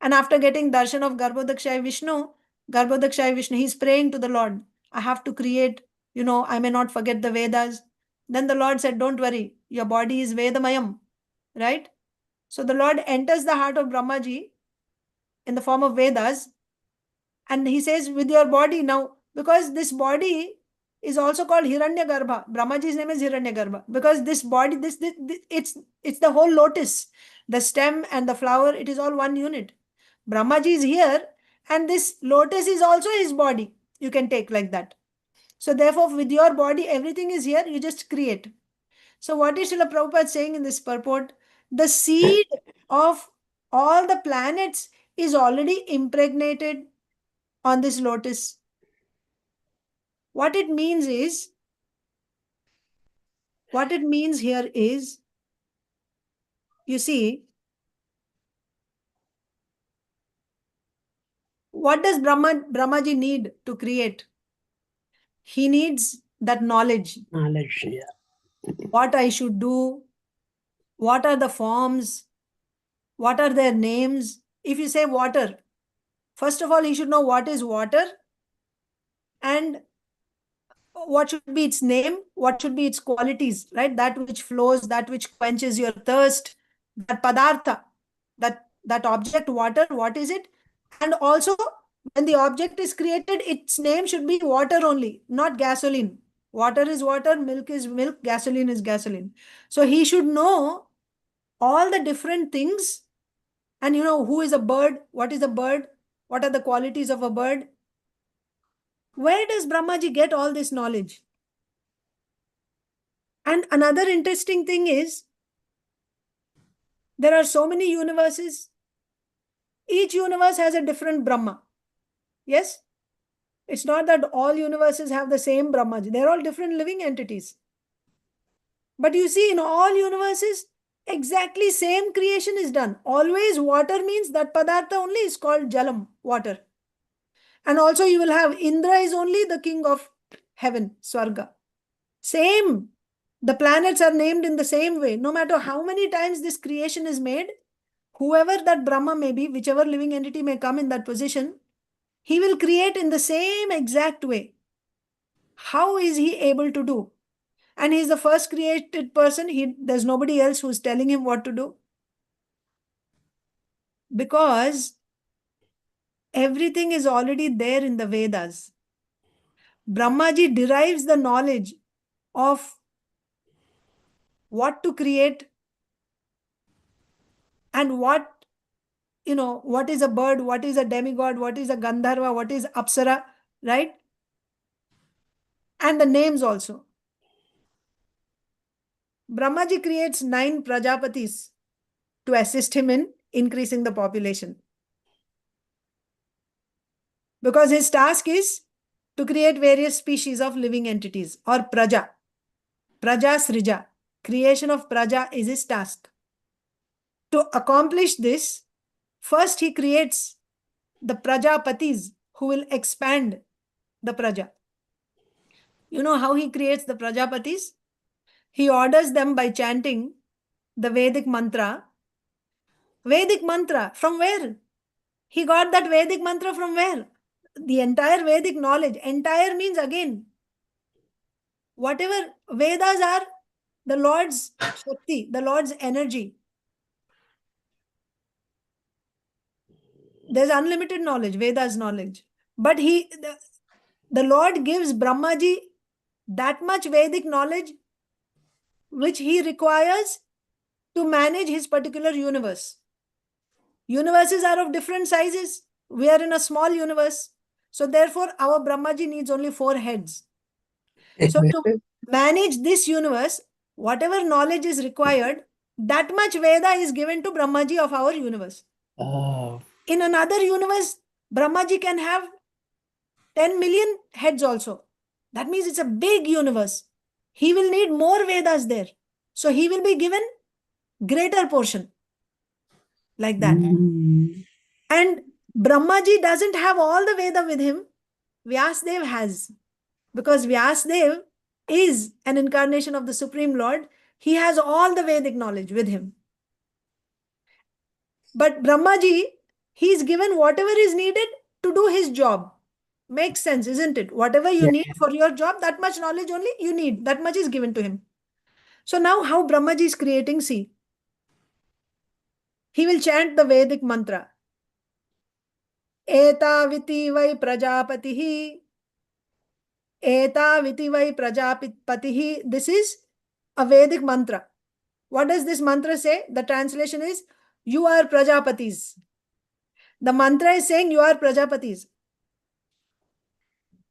And after getting darshan of Garbhodakashayi Vishnu, he's praying to the Lord. I have to create, I may not forget the Vedas. Then the Lord said, don't worry, your body is Vedamayam, right? So the Lord enters the heart of Brahmaji in the form of Vedas. And he says, with your body now, because this body is also called Hiranyagarbha. Brahmaji's name is Hiranyagarbha. Because this body, it's the whole lotus. The stem and the flower, it is all one unit. Brahmaji is here, and this lotus is also his body. You can take like that. So therefore, with your body, everything is here, you just create. So what is Srila Prabhupada saying in this purport? The seed of all the planets is already impregnated on this lotus. What it means here is, you see, what does Brahmaji need to create? He needs that knowledge. Knowledge, yeah. What I should do, what are the forms, what are their names. If you say water, first of all, he should know what is water and what should be its name, what should be its qualities, right? That which flows, that which quenches your thirst, that padartha, that object, water, what is it? And also, when the object is created, its name should be water only, not gasoline. Water is water, milk is milk, gasoline is gasoline. So he should know all the different things. And you know, who is a bird? What is a bird? What are the qualities of a bird? Where does Brahmaji get all this knowledge? And another interesting thing is, there are so many universes. Each universe has a different Brahma. Yes? It's not that all universes have the same Brahmaji. They're all different living entities. But you see, in all universes, exactly same creation is done. Always water means that Padartha only is called Jalam, water. And also you will have Indra is only the king of heaven, Swarga. Same. The planets are named in the same way. No matter how many times this creation is made, whoever that Brahma may be, whichever living entity may come in that position, he will create in the same exact way. How is he able to do? And he's the first created person. There's nobody else who's telling him what to do. Because everything is already there in the Vedas. Brahmaji derives the knowledge of what to create and what is a bird, what is a demigod, what is a Gandharva, what is Apsara, right? And the names also. Brahmaji creates 9 Prajapatis to assist him in increasing the population. Because his task is to create various species of living entities, or Praja. Praja Srija. Creation of Praja is his task. To accomplish this, first he creates the Prajapatis who will expand the Praja. You know how he creates the Prajapatis? He orders them by chanting the Vedic mantra. Vedic mantra, from where? He got that Vedic mantra from where? The entire Vedic knowledge. Entire means again, whatever Vedas are, the Lord's Shakti, the Lord's energy. There's unlimited knowledge, Vedas knowledge. But the Lord gives Brahmaji that much Vedic knowledge which he requires to manage his particular universe. Universes are of different sizes. We are in a small universe. So therefore, our Brahmaji needs only 4 heads. So to manage this universe, whatever knowledge is required, that much Veda is given to Brahmaji of our universe. Oh, In another universe, Brahmaji can have 10 million heads also. That means it's a big universe. He will need more Vedas there. So he will be given greater portion. Like that. And Brahmaji doesn't have all the Veda with him. Vyasdev has. Because Vyasdev is an incarnation of the Supreme Lord. He has all the Vedic knowledge with him. But Brahmaji, he is given whatever is needed to do his job. Makes sense, isn't it? Whatever you need for your job, that much knowledge only you need. That much is given to him. So now how Brahmaji is creating, see. He will chant the Vedic mantra. Eta viti vai prajapatihi. Eta viti vai prajapatihi. This is a Vedic mantra. What does this mantra say? The translation is, you are Prajapatis. The mantra is saying you are Prajapatis.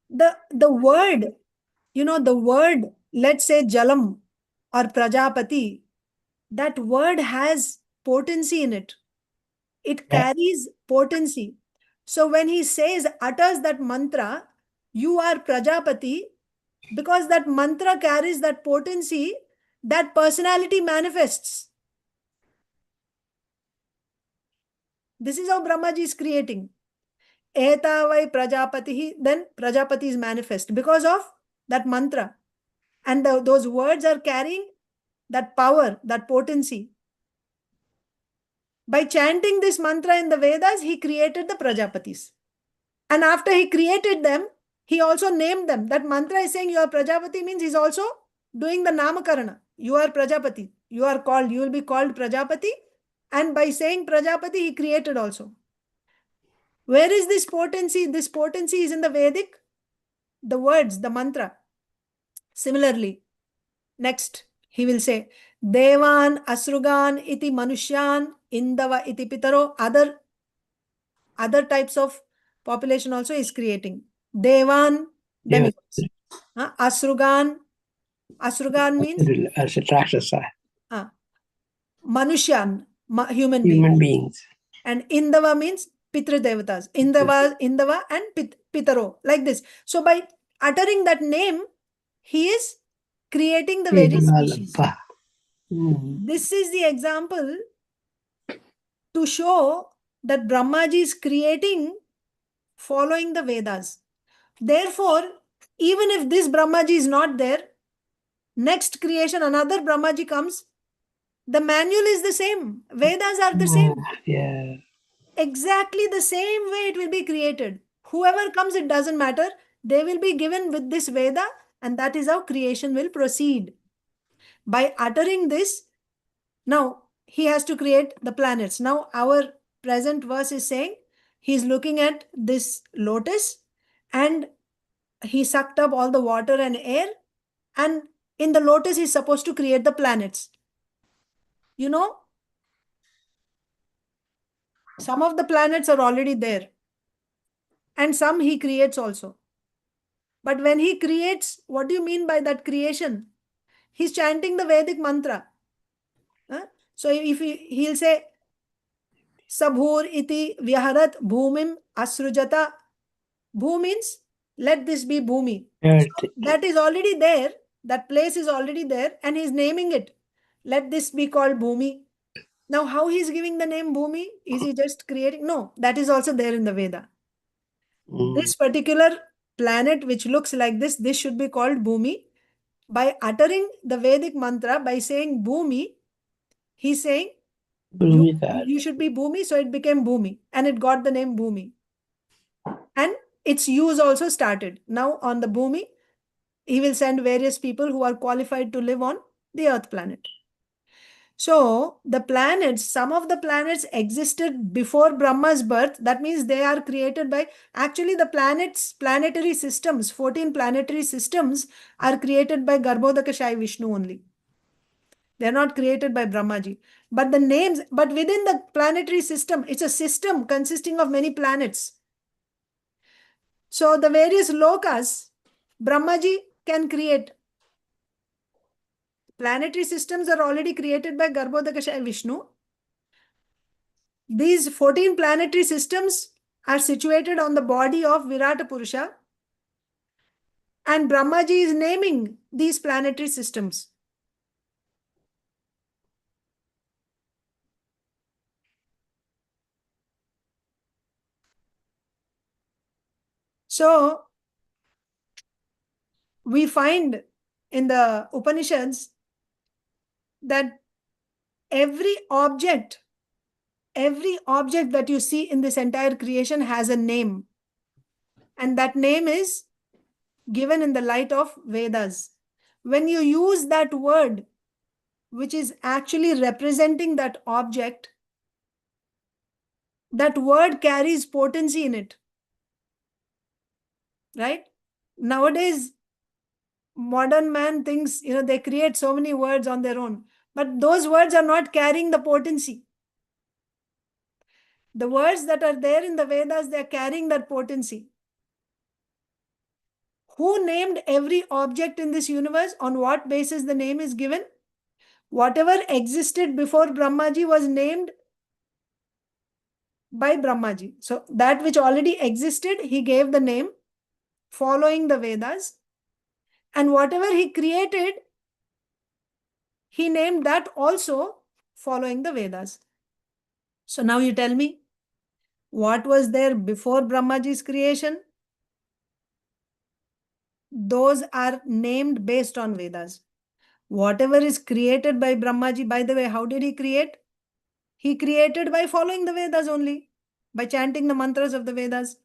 The word, the word, let's say Jalam or Prajapati, that word has potency in it. It carries potency. So when he utters that mantra, you are Prajapati, because that mantra carries that potency, that personality manifests. This is how Brahmaji is creating. Eta vai Prajapatihi, then Prajapati is manifest because of that mantra. And those words are carrying that power, that potency. By chanting this mantra in the Vedas, he created the Prajapatis. And after he created them, he also named them. That mantra is saying you are Prajapati means he's also doing the Namakarana. You are Prajapati. You are called, you will be called Prajapati. And by saying Prajapati, he created also. Where is this potency? This potency is in the Vedic, the words, the mantra. Similarly, next, he will say, Devan, Asrugan, iti Manushyan, Indava, iti Pitaro. Other types of population also is creating. Devan, demigods. Asrugan means Rakshasa, Manushyan, human human beings. beings. And Indava means Pitra Devatas. Indava and Pitaro, like this. So by uttering that name, he is creating the various species. This is the example to show that Brahmaji is creating following the Vedas. Therefore, even if this Brahmaji is not there, next creation, another Brahmaji comes, the manual is the same. Vedas are the same. Yeah. Exactly the same way it will be created. Whoever comes, it doesn't matter. They will be given with this Veda, and that is how creation will proceed. By uttering this, now he has to create the planets. Now our present verse is saying he's looking at this lotus and he sucked up all the water and air, and in the lotus he's supposed to create the planets. You know, some of the planets are already there and some he creates also. But when he creates, what do you mean by that creation? He's chanting the Vedic mantra. So if he'll say, Sabhur iti vyaharat bhumim asrujata. Bhu means, let this be Bhumi. So that is already there. That place is already there and he's naming it. Let this be called Bhumi. Now, how he's giving the name Bhumi? Is he just creating? No, that is also there in the Veda. This particular planet which looks like this should be called Bhumi. By uttering the Vedic mantra, by saying Bhumi, he's saying you should be Bhumi, so it became Bhumi and it got the name Bhumi. And its use also started. Now on the Bhumi, he will send various people who are qualified to live on the Earth planet. So the planets, some of the planets existed before Brahma's birth. That means they are created by, actually the planets, planetary systems, 14 planetary systems are created by Garbhodakashayi Vishnu only. They're not created by Brahmaji. But the names, but within the planetary system, it's a system consisting of many planets. So the various lokas, Brahmaji can create. Planetary systems are already created by Garbhodakashayi Vishnu. These 14 planetary systems are situated on the body of Virata Purusha. And Brahmaji is naming these planetary systems. So we find in the Upanishads that every object that you see in this entire creation has a name. And that name is given in the light of Vedas. When you use that word, which is actually representing that object, that word carries potency in it. Right? Nowadays, modern man thinks, they create so many words on their own. But those words are not carrying the potency. The words that are there in the Vedas, they are carrying that potency. Who named every object in this universe? On what basis the name is given? Whatever existed before Brahmaji was named by Brahmaji. So that which already existed, he gave the name following the Vedas. And whatever he created, he named that also following the Vedas. So now you tell me, what was there before Brahmaji's creation? Those are named based on Vedas. Whatever is created by Brahmaji, by the way, how did he create? He created by following the Vedas only, by chanting the mantras of the Vedas.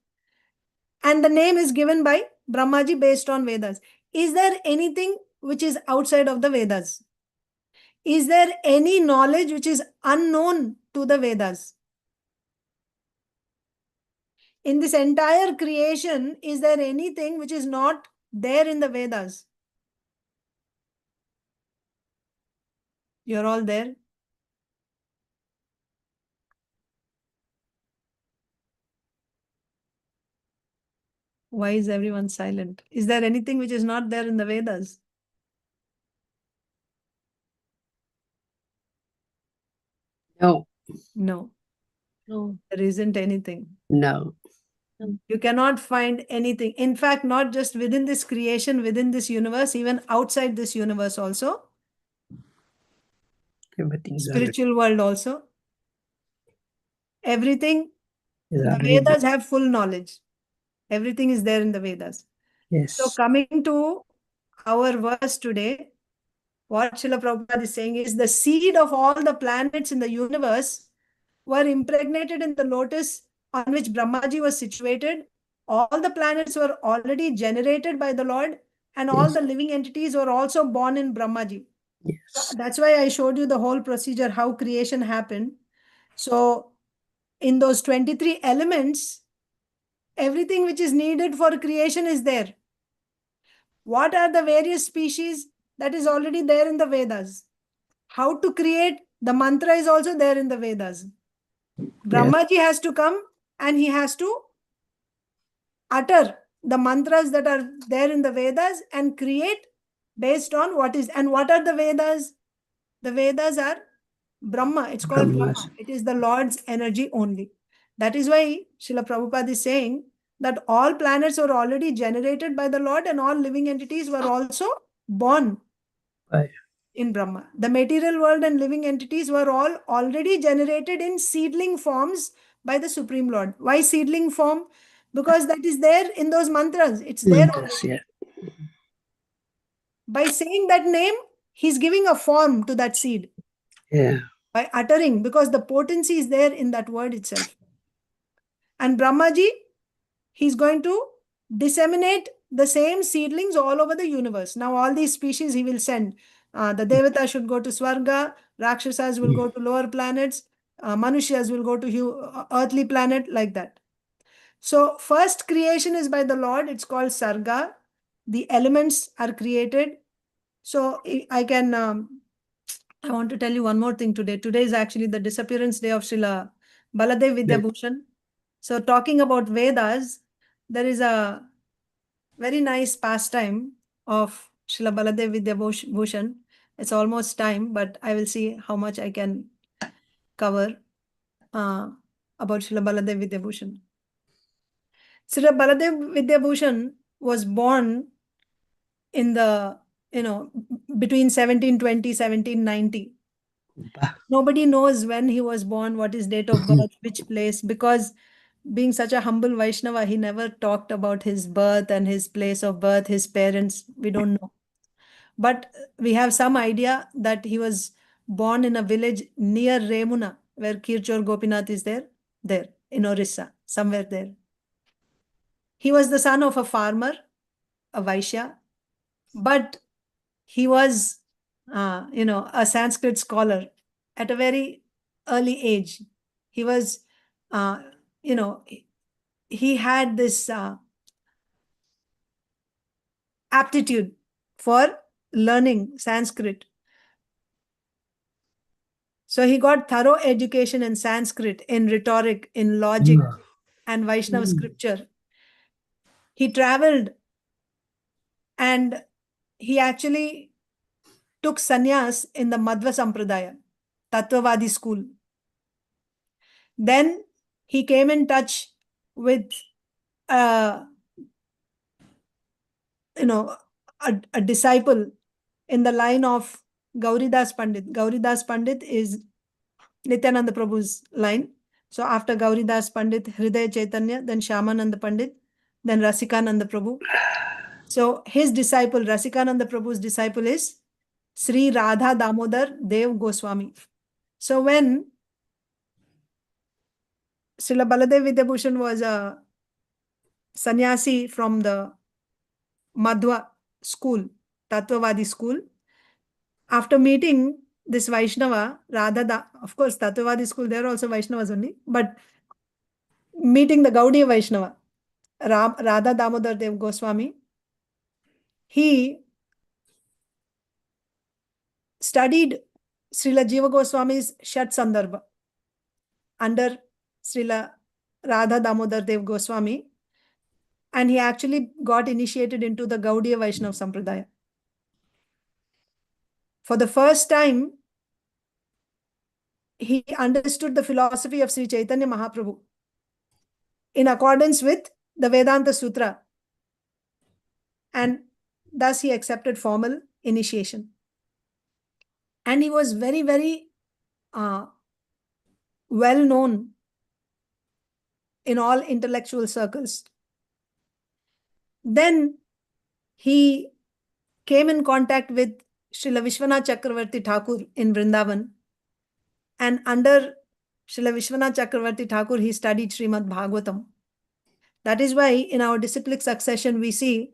And the name is given by Brahmaji based on Vedas. Is there anything which is outside of the Vedas? Is there any knowledge which is unknown to the Vedas? In this entire creation, is there anything which is not there in the Vedas? You're all there? Why is everyone silent? Is there anything which is not there in the Vedas? No, No, No. there isn't anything. no. You cannot find anything. In fact, not just within this creation, within this universe, even outside this universe also, Everything is already, spiritual world also. Everything, is the already there. Vedas have full knowledge. Everything is there in the Vedas. Yes. So coming to our verse today, what Srila Prabhupada is saying is the seed of all the planets in the universe were impregnated in the lotus on which Brahmaji was situated. All the planets were already generated by the Lord, and all Yes. the living entities were also born in Brahmaji. Yes. That's why I showed you the whole procedure, how creation happened. So in those 23 elements, everything which is needed for creation is there. What are the various species? That is already there in the Vedas. How to create the mantra is also there in the Vedas. Brahmaji has to come and he has to utter the mantras that are there in the Vedas and create based on what is. And what are the Vedas? The Vedas are Brahma. It's called Brahmas. Brahma. It is the Lord's energy only. That is why Srila Prabhupada is saying that all planets were already generated by the Lord and all living entities were also born Right. in Brahma. The material world and living entities were all already generated in seedling forms by the Supreme Lord. Why seedling form? Because that is there in those mantras. It's there Mantras, already. yeah. By saying that name, he's giving a form to that seed. Yeah. By uttering, because the potency is there in that word itself. And Brahmaji, he's going to disseminate the same seedlings all over the universe. Now, all these species he will send. The Devata should go to Swarga, Rakshasas will go to lower planets, Manushas will go to earthly planet, like that. So, first creation is by the Lord. It's called Sarga. The elements are created. So, I want to tell you one more thing today. Today is actually the disappearance day of Srila Baladev Vidyabhushan. So talking about Vedas, there is a very nice pastime of Srila Baladev Vidyabhushan. It's almost time, but I will see how much I can cover about Srila Baladev Vidyabhushan. Srila Baladev Vidyabhushan was born in the, between 1720, 1790. Nobody knows when he was born, what his date of birth, which place, because being such a humble Vaishnava, he never talked about his birth and his place of birth, his parents. We don't know. But we have some idea that he was born in a village near Remuna, where Kirchor Gopinath is there in Orissa, somewhere there. He was the son of a farmer, a Vaishya, but he was, a Sanskrit scholar at a very early age. He was, he had this aptitude for learning Sanskrit. So he got thorough education in Sanskrit, in rhetoric, in logic, and Vaishnava scripture. He traveled and he actually took sannyas in the Madhva Sampradaya, Tattvavadi school. Then he came in touch with a disciple in the line of Gauridas Pandit. Gauridas Pandit is Nityananda Prabhu's line. So after Gauridas Pandit, Hridaya Chaitanya, then Shyamananda Pandit, then Rasikananda Prabhu. So his disciple, Rasikananda Prabhu's disciple is Sri Radha Damodar Dev Goswami. So when Srila Baladev Vidyabhushan was a sannyasi from the Madhva school, Tattvavadi school. After meeting this Vaishnava, of course, Tattvavadi school, they're also Vaishnavas only, but meeting the Gaudiya Vaishnava, Radha Damodar Dev Goswami, he studied Srila Jiva Goswami's Shat Sandarbha under Srila Radha Damodar Dev Goswami, and he actually got initiated into the Gaudiya Vaishnava Sampradaya. For the first time, he understood the philosophy of Sri Chaitanya Mahaprabhu in accordance with the Vedanta Sutra, and thus he accepted formal initiation. And he was very, very well known in all intellectual circles. Then he came in contact with Srila Vishwanath Chakravarti Thakur in Vrindavan, and under Srila Vishwanath Chakravarti Thakur, he studied Srimad Bhagavatam. That is why in our disciplic succession, we see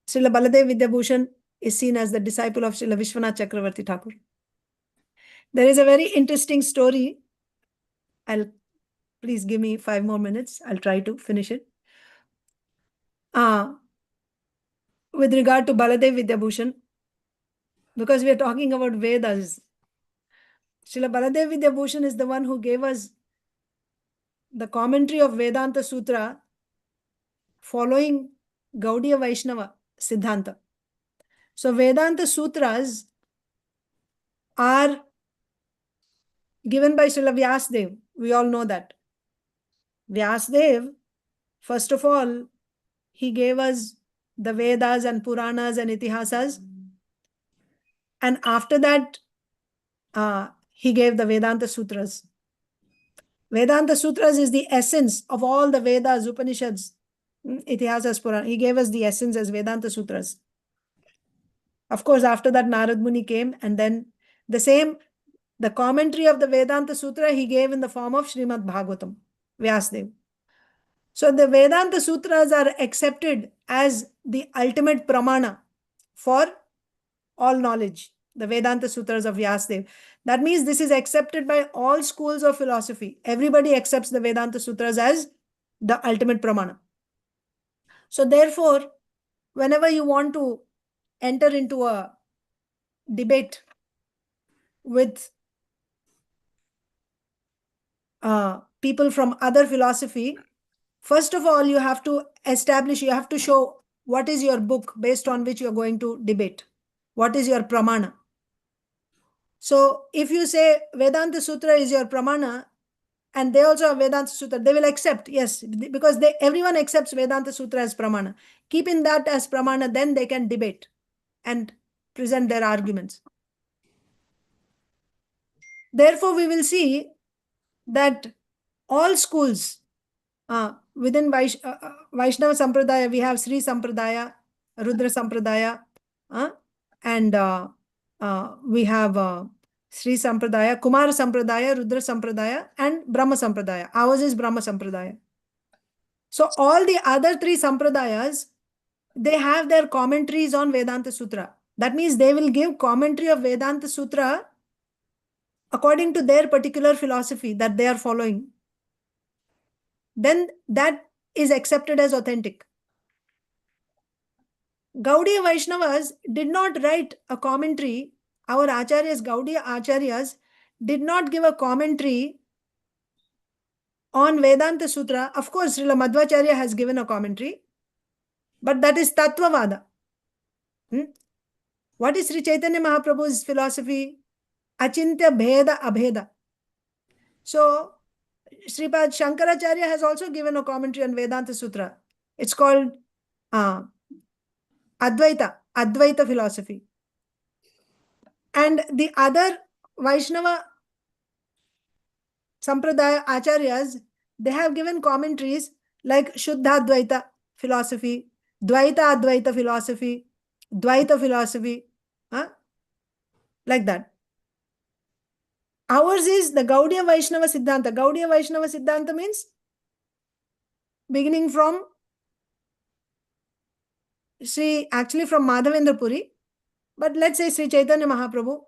Srila Baladev Vidyabhushan is seen as the disciple of Srila Vishwanath Chakravarti Thakur. There is a very interesting story. Please give me 5 more minutes. I'll try to finish it. With regard to Baladev Vidyabhushan, because we are talking about Vedas, Srila Baladev Vidyabhushan is the one who gave us the commentary of Vedanta Sutra following Gaudiya Vaishnava Siddhanta. So Vedanta Sutras are given by Srila Vyasdev. We all know that. Vyasdev, first of all, he gave us the Vedas and Puranas and Itihasas. And after that, he gave the Vedanta Sutras. Vedanta Sutras is the essence of all the Vedas, Upanishads, Itihasas, Puranas. He gave us the essence as Vedanta Sutras. Of course, after that, Narad Muni came, and then the commentary of the Vedanta Sutra he gave in the form of Srimad Bhagavatam, Vyasdev. So the Vedanta Sutras are accepted as the ultimate pramana for all knowledge, the Vedanta Sutras of Vyasdev. That means this is accepted by all schools of philosophy. Everybody accepts the Vedanta Sutras as the ultimate pramana. So therefore, whenever you want to enter into a debate with people from other philosophy, first of all, you have to show what is your book based on which you're going to debate. What is your pramana? So if you say Vedanta Sutra is your pramana, and they also have Vedanta Sutra, they will accept, yes, because everyone accepts Vedanta Sutra as pramana. Keeping that as pramana, then they can debate and present their arguments. Therefore, we will see that all schools within Vaishnava Sampradaya, we have Sri Sampradaya, Rudra Sampradaya, and we have Sri Sampradaya, Kumara Sampradaya, Rudra Sampradaya, and Brahma Sampradaya. Ours is Brahma Sampradaya. So all the other 3 Sampradayas, they have their commentaries on Vedanta Sutra. That means they will give commentary of Vedanta Sutra according to their particular philosophy that they are following. Then that is accepted as authentic. Gaudiya Vaishnavas did not write a commentary. Our Acharyas, Gaudiya Acharyas, did not give a commentary on Vedanta Sutra. Of course, Srila Madhvacharya has given a commentary, but that is Tattvavada. What is Sri Chaitanya Mahaprabhu's philosophy? Achintya Bheda Abheda. So, Sripad Shankaracharya has also given a commentary on Vedanta Sutra. It's called Advaita philosophy. And the other Vaishnava Sampradaya Acharyas, they have given commentaries like Shuddha Advaita philosophy, Dvaita Advaita philosophy, Dvaita philosophy, like that. Ours is the Gaudiya Vaishnava Siddhanta. Gaudiya Vaishnava Siddhanta means beginning from actually from Madhavendra Puri, but let's say Sri Chaitanya Mahaprabhu.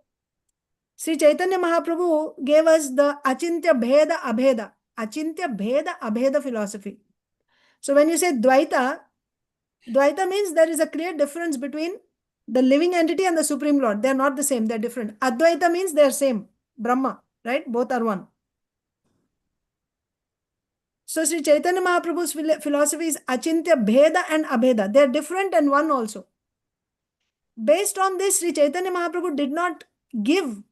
Sri Chaitanya Mahaprabhu gave us the Achintya Bheda Abheda philosophy. So when you say Dvaita means there is a clear difference between the living entity and the Supreme Lord. They are not the same, they are different. Advaita means they are same, Brahma, right? Both are one. So Sri Chaitanya Mahaprabhu's philosophy is Achintya Bheda and Abheda. They are different and one also. Based on this, Sri Chaitanya Mahaprabhu did not give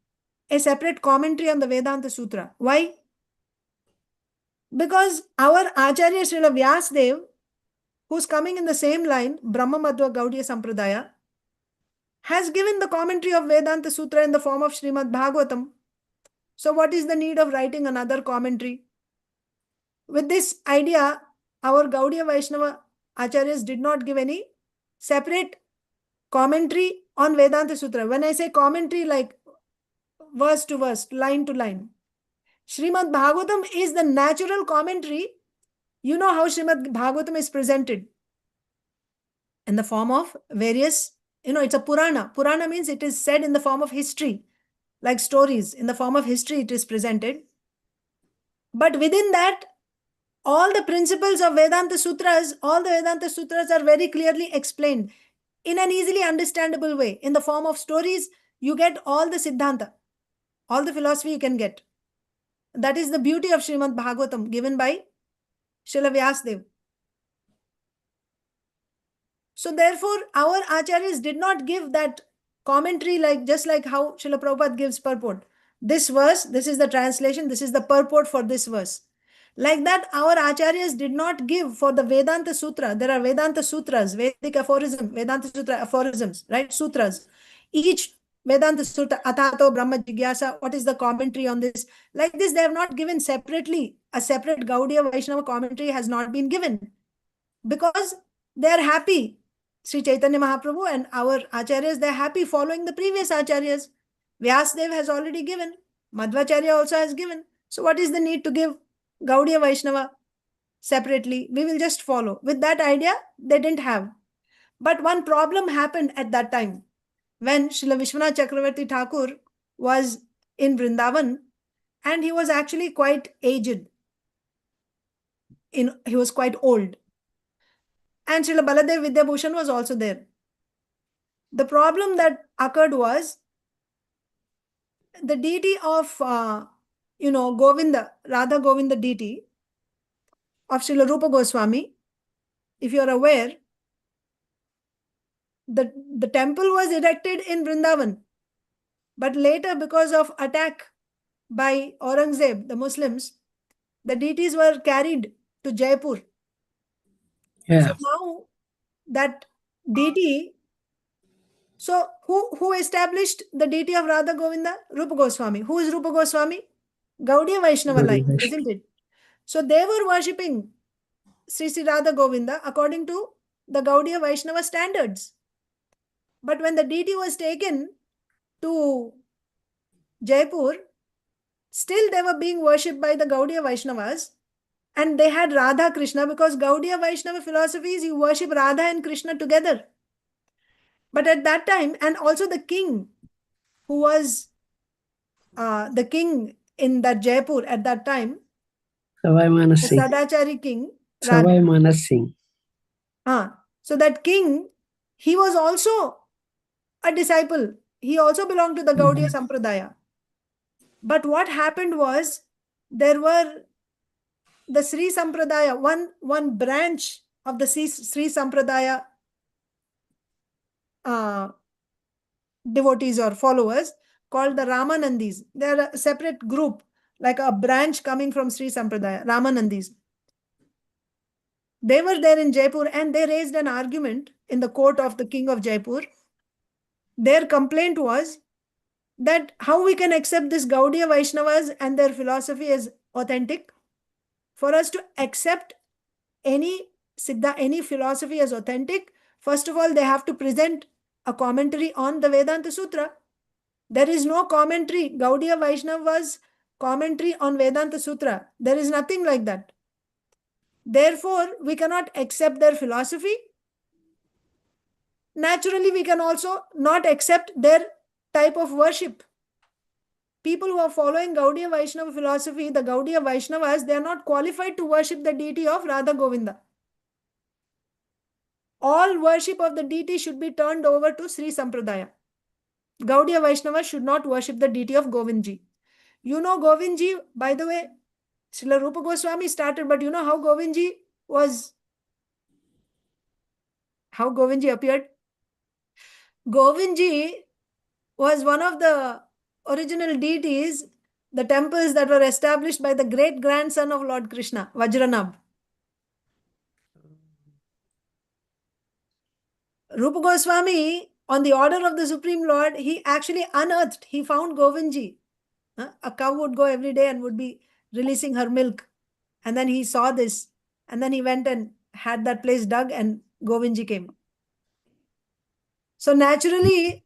a separate commentary on the Vedanta Sutra. Why? Because our Acharya Srila Vyasdev, who's coming in the same line, Brahma Madhva Gaudiya Sampradaya, has given the commentary of Vedanta Sutra in the form of Srimad Bhagavatam. So what is the need of writing another commentary? With this idea, our Gaudiya Vaishnava Acharyas did not give any separate commentary on Vedanta Sutra. When I say commentary, like verse to verse, line to line, Srimad Bhagavatam is the natural commentary. You know how Srimad Bhagavatam is presented in the form of various, it's a Purana. Purana means it is said in the form of history, like stories. In the form of history, it is presented. But within that, all the principles of Vedanta Sutras, all the Vedanta Sutras are very clearly explained in an easily understandable way. In the form of stories, you get all the Siddhanta, all the philosophy you can get. That is the beauty of Srimad Bhagavatam given by Srila Vyasdev. So therefore, our Acharyas did not give that commentary just like how Srila Prabhupada gives purport. This verse, this is the translation, this is the purport for this verse. Like that, our Acharyas did not give for the Vedanta Sutra. There are Vedanta Sutras, Vedic aphorism, Vedanta Sutra aphorisms, right? Sutras. Each Vedanta Sutra, Athato Brahma Jigyasa, what is the commentary on this? Like this, they have not given separately. A separate Gaudiya Vaishnava commentary has not been given. Because they are happy. Sri Chaitanya Mahaprabhu and our Acharyas, they are happy following the previous Acharyas. Vyasdev has already given. Madhvacharya also has given. So what is the need to give Gaudiya Vaishnava separately? We will just follow. With that idea, they didn't have. But one problem happened at that time. When Srila Vishwanath Chakravarti Thakur was in Vrindavan, and he was actually quite aged. He was quite old. And Srila Baladev Vidyabhushan was also there. The problem that occurred was the deity of, Govinda, Radha Govinda deity of Srila Rupa Goswami. If you are aware, the temple was erected in Vrindavan. But later, because of attack by Aurangzeb, the Muslims, the deities were carried to Jaipur. Yeah. So now that deity, so who established the deity of Radha Govinda? Rupa Goswami. Who is Rupa Goswami? Gaudiya Vaishnava line, isn't it? So they were worshipping Sri Radha Govinda according to the Gaudiya Vaishnava standards. But when the deity was taken to Jaipur, still they were being worshipped by the Gaudiya Vaishnavas, and they had Radha Krishna, because Gaudiya Vaishnava philosophy is you worship Radha and Krishna together. But at that time, and also the king, who was the king in that Jaipur at that time, Savai Manas the Singh. Sadachari king, Savai Manas Singh. So that king, he was also a disciple. He also belonged to the Gaudiya Sampradaya. But what happened was, there were the Sri Sampradaya, one branch of the Sri Sampradaya devotees or followers called the Ramanandis. They are a separate group, like a branch coming from Sri Sampradaya, Ramanandis. They were there in Jaipur and they raised an argument in the court of the king of Jaipur. Their complaint was that how we can accept this Gaudiya Vaishnavas and their philosophy as authentic. For us to accept any Siddha, any philosophy as authentic, first of all, they have to present a commentary on the Vedanta Sutra. There is no commentary, Gaudiya Vaishnava's commentary on Vedanta Sutra. There is nothing like that. Therefore, we cannot accept their philosophy. Naturally, we can also not accept their type of worship. People who are following Gaudiya Vaishnava philosophy, the Gaudiya Vaishnavas, they are not qualified to worship the deity of Radha Govinda. All worship of the deity should be turned over to Sri Sampradaya. Gaudiya Vaishnava should not worship the deity of Govindji. You know Govindji, by the way, Srila Rupa Goswami started, but you know how Govindji appeared? Govindji was one of the original deities, the temples that were established by the great grandson of Lord Krishna, Vajranabh. Rupa Goswami, on the order of the Supreme Lord, he actually unearthed, he found Govindji. A cow would go every day and would be releasing her milk. And then he saw this. And then he went and had that place dug and Govindji came. So naturally,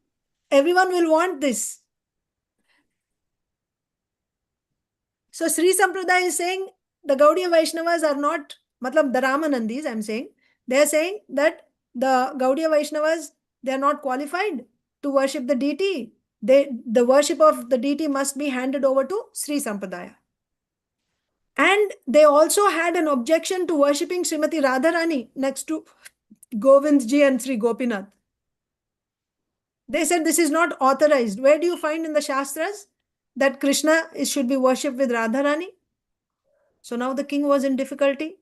everyone will want this. So Sri Sampradaya is saying the Gaudiya Vaishnavas are not, matlab the Ramanandis, I'm saying, they are saying that the Gaudiya Vaishnavas, they are not qualified to worship the deity. The worship of the deity must be handed over to Sri Sampradaya. And they also had an objection to worshipping Srimati Radharani next to Govindji and Sri Gopinath. They said this is not authorized. Where do you find in the Shastras that Krishna should be worshipped with Radharani? So now the king was in difficulty.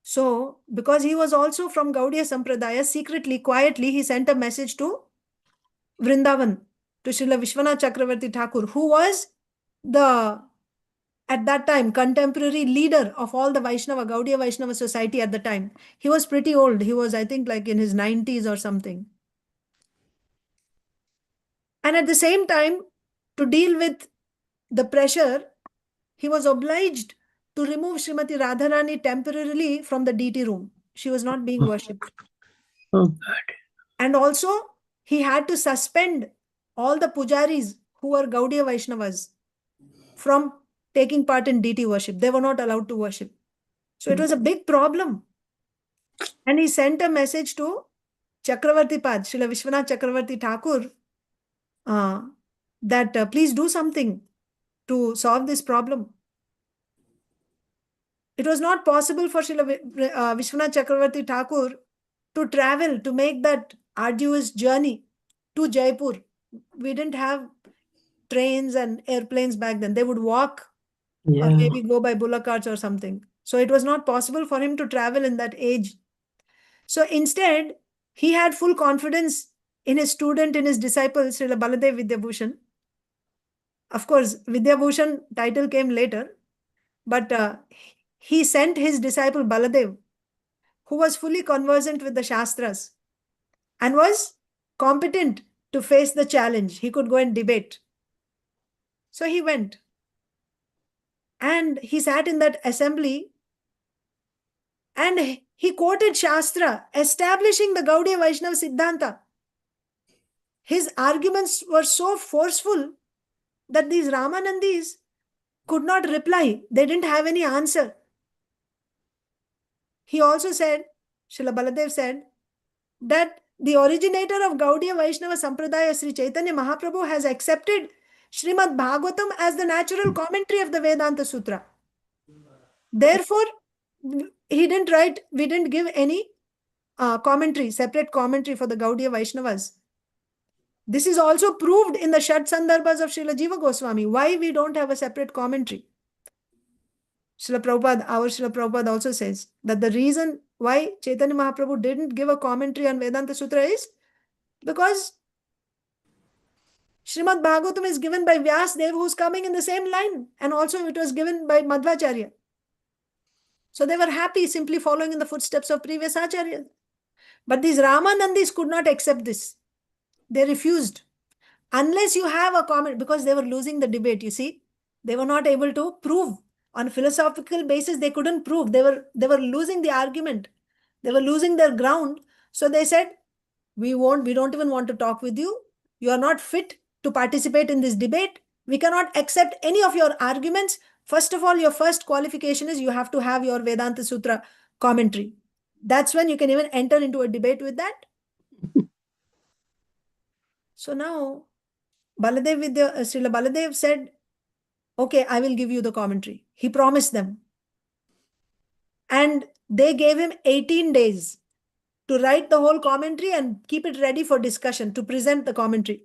So, because he was also from Gaudiya Sampradaya, secretly, quietly, he sent a message to Vrindavan, to Srila Vishwanath Chakravarti Thakur, who was at that time, contemporary leader of all the Vaishnava, Gaudiya Vaishnava society at the time. He was pretty old. He was, I think, like in his 90s or something. And at the same time, to deal with the pressure, he was obliged to remove Srimati Radharani temporarily from the deity room. She was not being worshipped. Oh God. And also, he had to suspend all the pujaris who were Gaudiya Vaishnavas from taking part in deity worship. They were not allowed to worship. So it was a big problem. And he sent a message to Chakravarti Pad, Srila Vishwanath Chakravarti Thakur, that please do something to solve this problem. It was not possible for Srila Vishwanath Chakravarti Thakur to travel, to make that arduous journey to Jaipur. We didn't have trains and airplanes back then. They would walk or maybe go by bullock carts or something. So it was not possible for him to travel in that age. So instead, he had full confidence in his student, in his disciple, Srila Baladev Vidyabhushan. Of course, Vidyabhushan title came later, but he sent his disciple Baladev, who was fully conversant with the Shastras and was competent to face the challenge. He could go and debate. So he went. And he sat in that assembly and he quoted Shastra, establishing the Gaudiya Vaishnava Siddhanta. His arguments were so forceful that these Ramanandis could not reply. They didn't have any answer. He also said, Srila Baladev said, that the originator of Gaudiya Vaishnava Sampradaya, Sri Chaitanya Mahaprabhu, has accepted Srimad Bhagavatam as the natural commentary of the Vedanta Sutra. Therefore, we didn't give any separate commentary for the Gaudiya Vaishnavas. This is also proved in the Shat Sandarbhas of Srila Jiva Goswami. Why we don't have a separate commentary? Srila Prabhupada also says that the reason why Chaitanya Mahaprabhu didn't give a commentary on Vedanta Sutra is because Srimad Bhagavatam is given by Vyasdev, who's coming in the same line, and also it was given by Madhvacharya. So they were happy simply following in the footsteps of previous acharyas. But these Ramanandis could not accept this. They refused. Unless you have a comment, because they were losing the debate, you see. They were not able to prove. On a philosophical basis, they couldn't prove. They were losing the argument. They were losing their ground. So they said, we don't even want to talk with you. You are not fit to participate in this debate. We cannot accept any of your arguments. First of all, your first qualification is you have to have your Vedanta Sutra commentary. That's when you can even enter into a debate with that. So now, Srila Baladev said, okay, I will give you the commentary. He promised them. And they gave him 18 days to write the whole commentary and keep it ready for discussion, to present the commentary.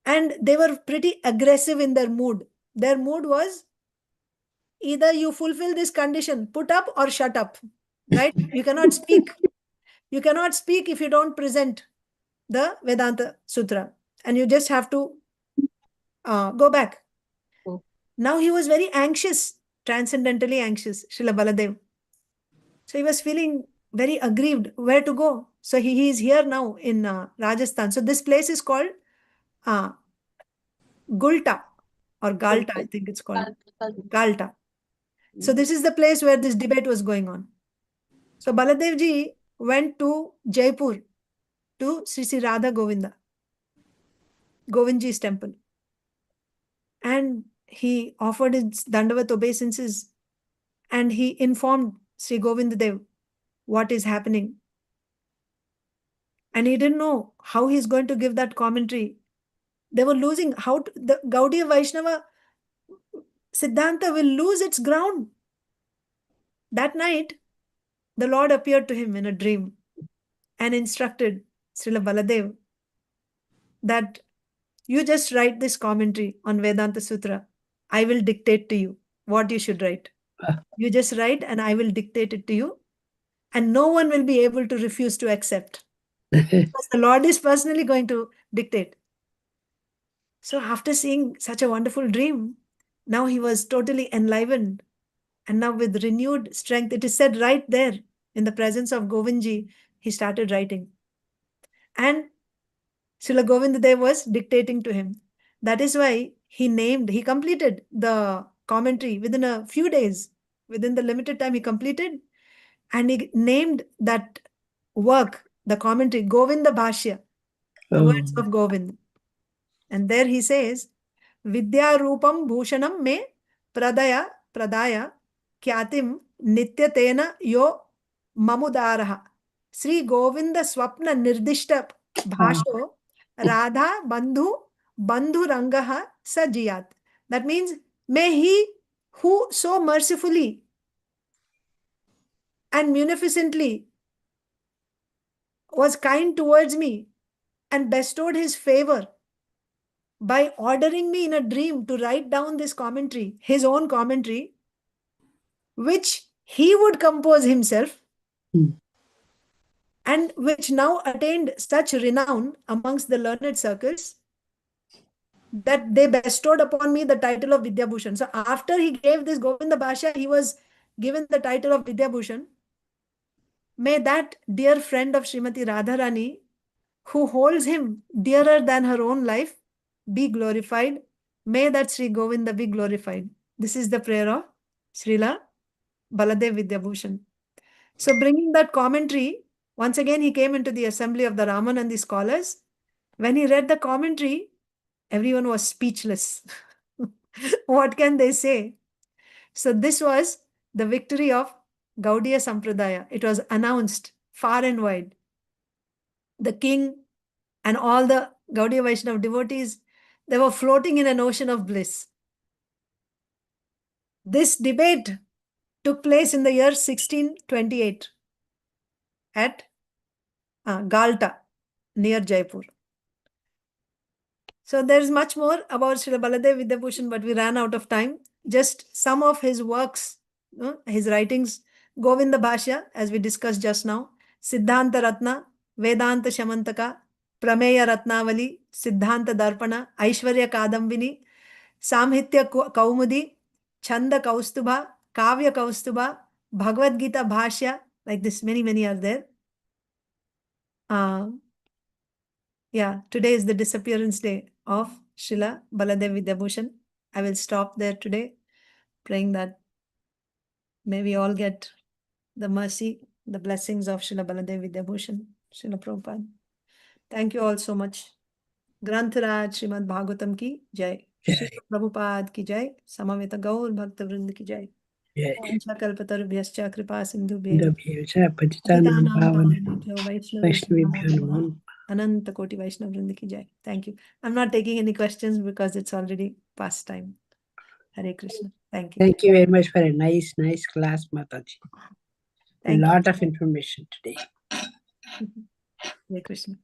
And they were pretty aggressive in their mood. Their mood was, either you fulfill this condition, put up or shut up, right? You cannot speak. You cannot speak if you don't present the Vedanta Sutra. And you just have to go back. Oh. Now he was very anxious, transcendentally anxious, Srila Baladev. So he was feeling very aggrieved where to go. So he is here now in Rajasthan. So this place is called Gulta or Galta, I think it's called. Galta. So this is the place where this debate was going on. So Baladev ji went to Jaipur to Sri Sri Radha Govinda, Govindji's temple. And he offered his Dandavat obeisances and he informed Sri Govinda Dev what is happening. And he didn't know how he's going to give that commentary. They were losing the Gaudiya Vaishnava Siddhanta will lose its ground. That night, the Lord appeared to him in a dream and instructed Srila Baladev that you just write this commentary on Vedanta Sutra. I will dictate to you what you should write. You just write and I will dictate it to you. And no one will be able to refuse to accept. Because the Lord is personally going to dictate. So after seeing such a wonderful dream, now he was totally enlivened. And now with renewed strength, it is said right there in the presence of Govindji, he started writing. And Srila Govinda Dev was dictating to him. That is why he completed the commentary within a few days. Within the limited time he completed. And he named that work, the commentary, Govinda Bhashya, the words of Govind. And there he says, Vidya Rupam Bhushanam me pradaya kyatim nityatena yo mamudaraha. Sri Govinda Swapna Nirdishta Bhasho Radha Bandhu Rangaha Sajiyat. That means, may he who so mercifully and munificently was kind towards me and bestowed his favor by ordering me in a dream to write down this commentary, his own commentary, which he would compose himself, and which now attained such renown amongst the learned circles that they bestowed upon me the title of Vidyabhushan. So after he gave this Govinda Bhashya, he was given the title of Vidyabhushan. May that dear friend of Srimati Radharani, who holds him dearer than her own life, be glorified. May that Sri Govinda be glorified. This is the prayer of Srila Baladev Vidyabhushan. So bringing that commentary, once again he came into the assembly of the Raman and the scholars. When he read the commentary, everyone was speechless. What can they say? So this was the victory of Gaudiya Sampradaya. It was announced far and wide. The king and all the Gaudiya Vaishnava devotees, they were floating in an ocean of bliss. This debate took place in the year 1628 at Galta, near Jaipur. So there is much more about Srila Baladev Vidyabhushan, but we ran out of time. Just some of his works, his writings, Govinda Bhashya, as we discussed just now, Siddhanta Ratna, Vedanta Shamantaka, Prameya Ratnavali, Siddhanta Darpana, Aishwarya Kadambini, Samhitya Kaumudi, Chanda Kaustubha, Kavya Kaustubha, Bhagavad Gita Bhashya, like this, many are there. Yeah, today is the disappearance day of Srila Baladev Vidyabhushan. I will stop there today, praying that may we all get the mercy, the blessings of Srila Baladev Vidyabhushan, Srila Prabhupada. Thank you all so much. Granth Raj Srimad Bhagavatam ki Jai. Jai. Srila Prabhupada ki jai. Samaveta Gaur Bhakta Vrinda ki jai. Jai. Kalpatarubhyascha kripa sindhubhyev. Indabhyeva patitanam Patitanam pavanam pavanebhyo Vaishnavebhyo Vaishnavibhyo namo namo namaha. Ananta Koti Vaishnav Vrinda ki jai. Thank you. I'm not taking any questions because it's already past time. Hare Krishna. Thank you. Thank you very much for a nice class, Mataji. A Thank lot of information today. you. Hare Krishna.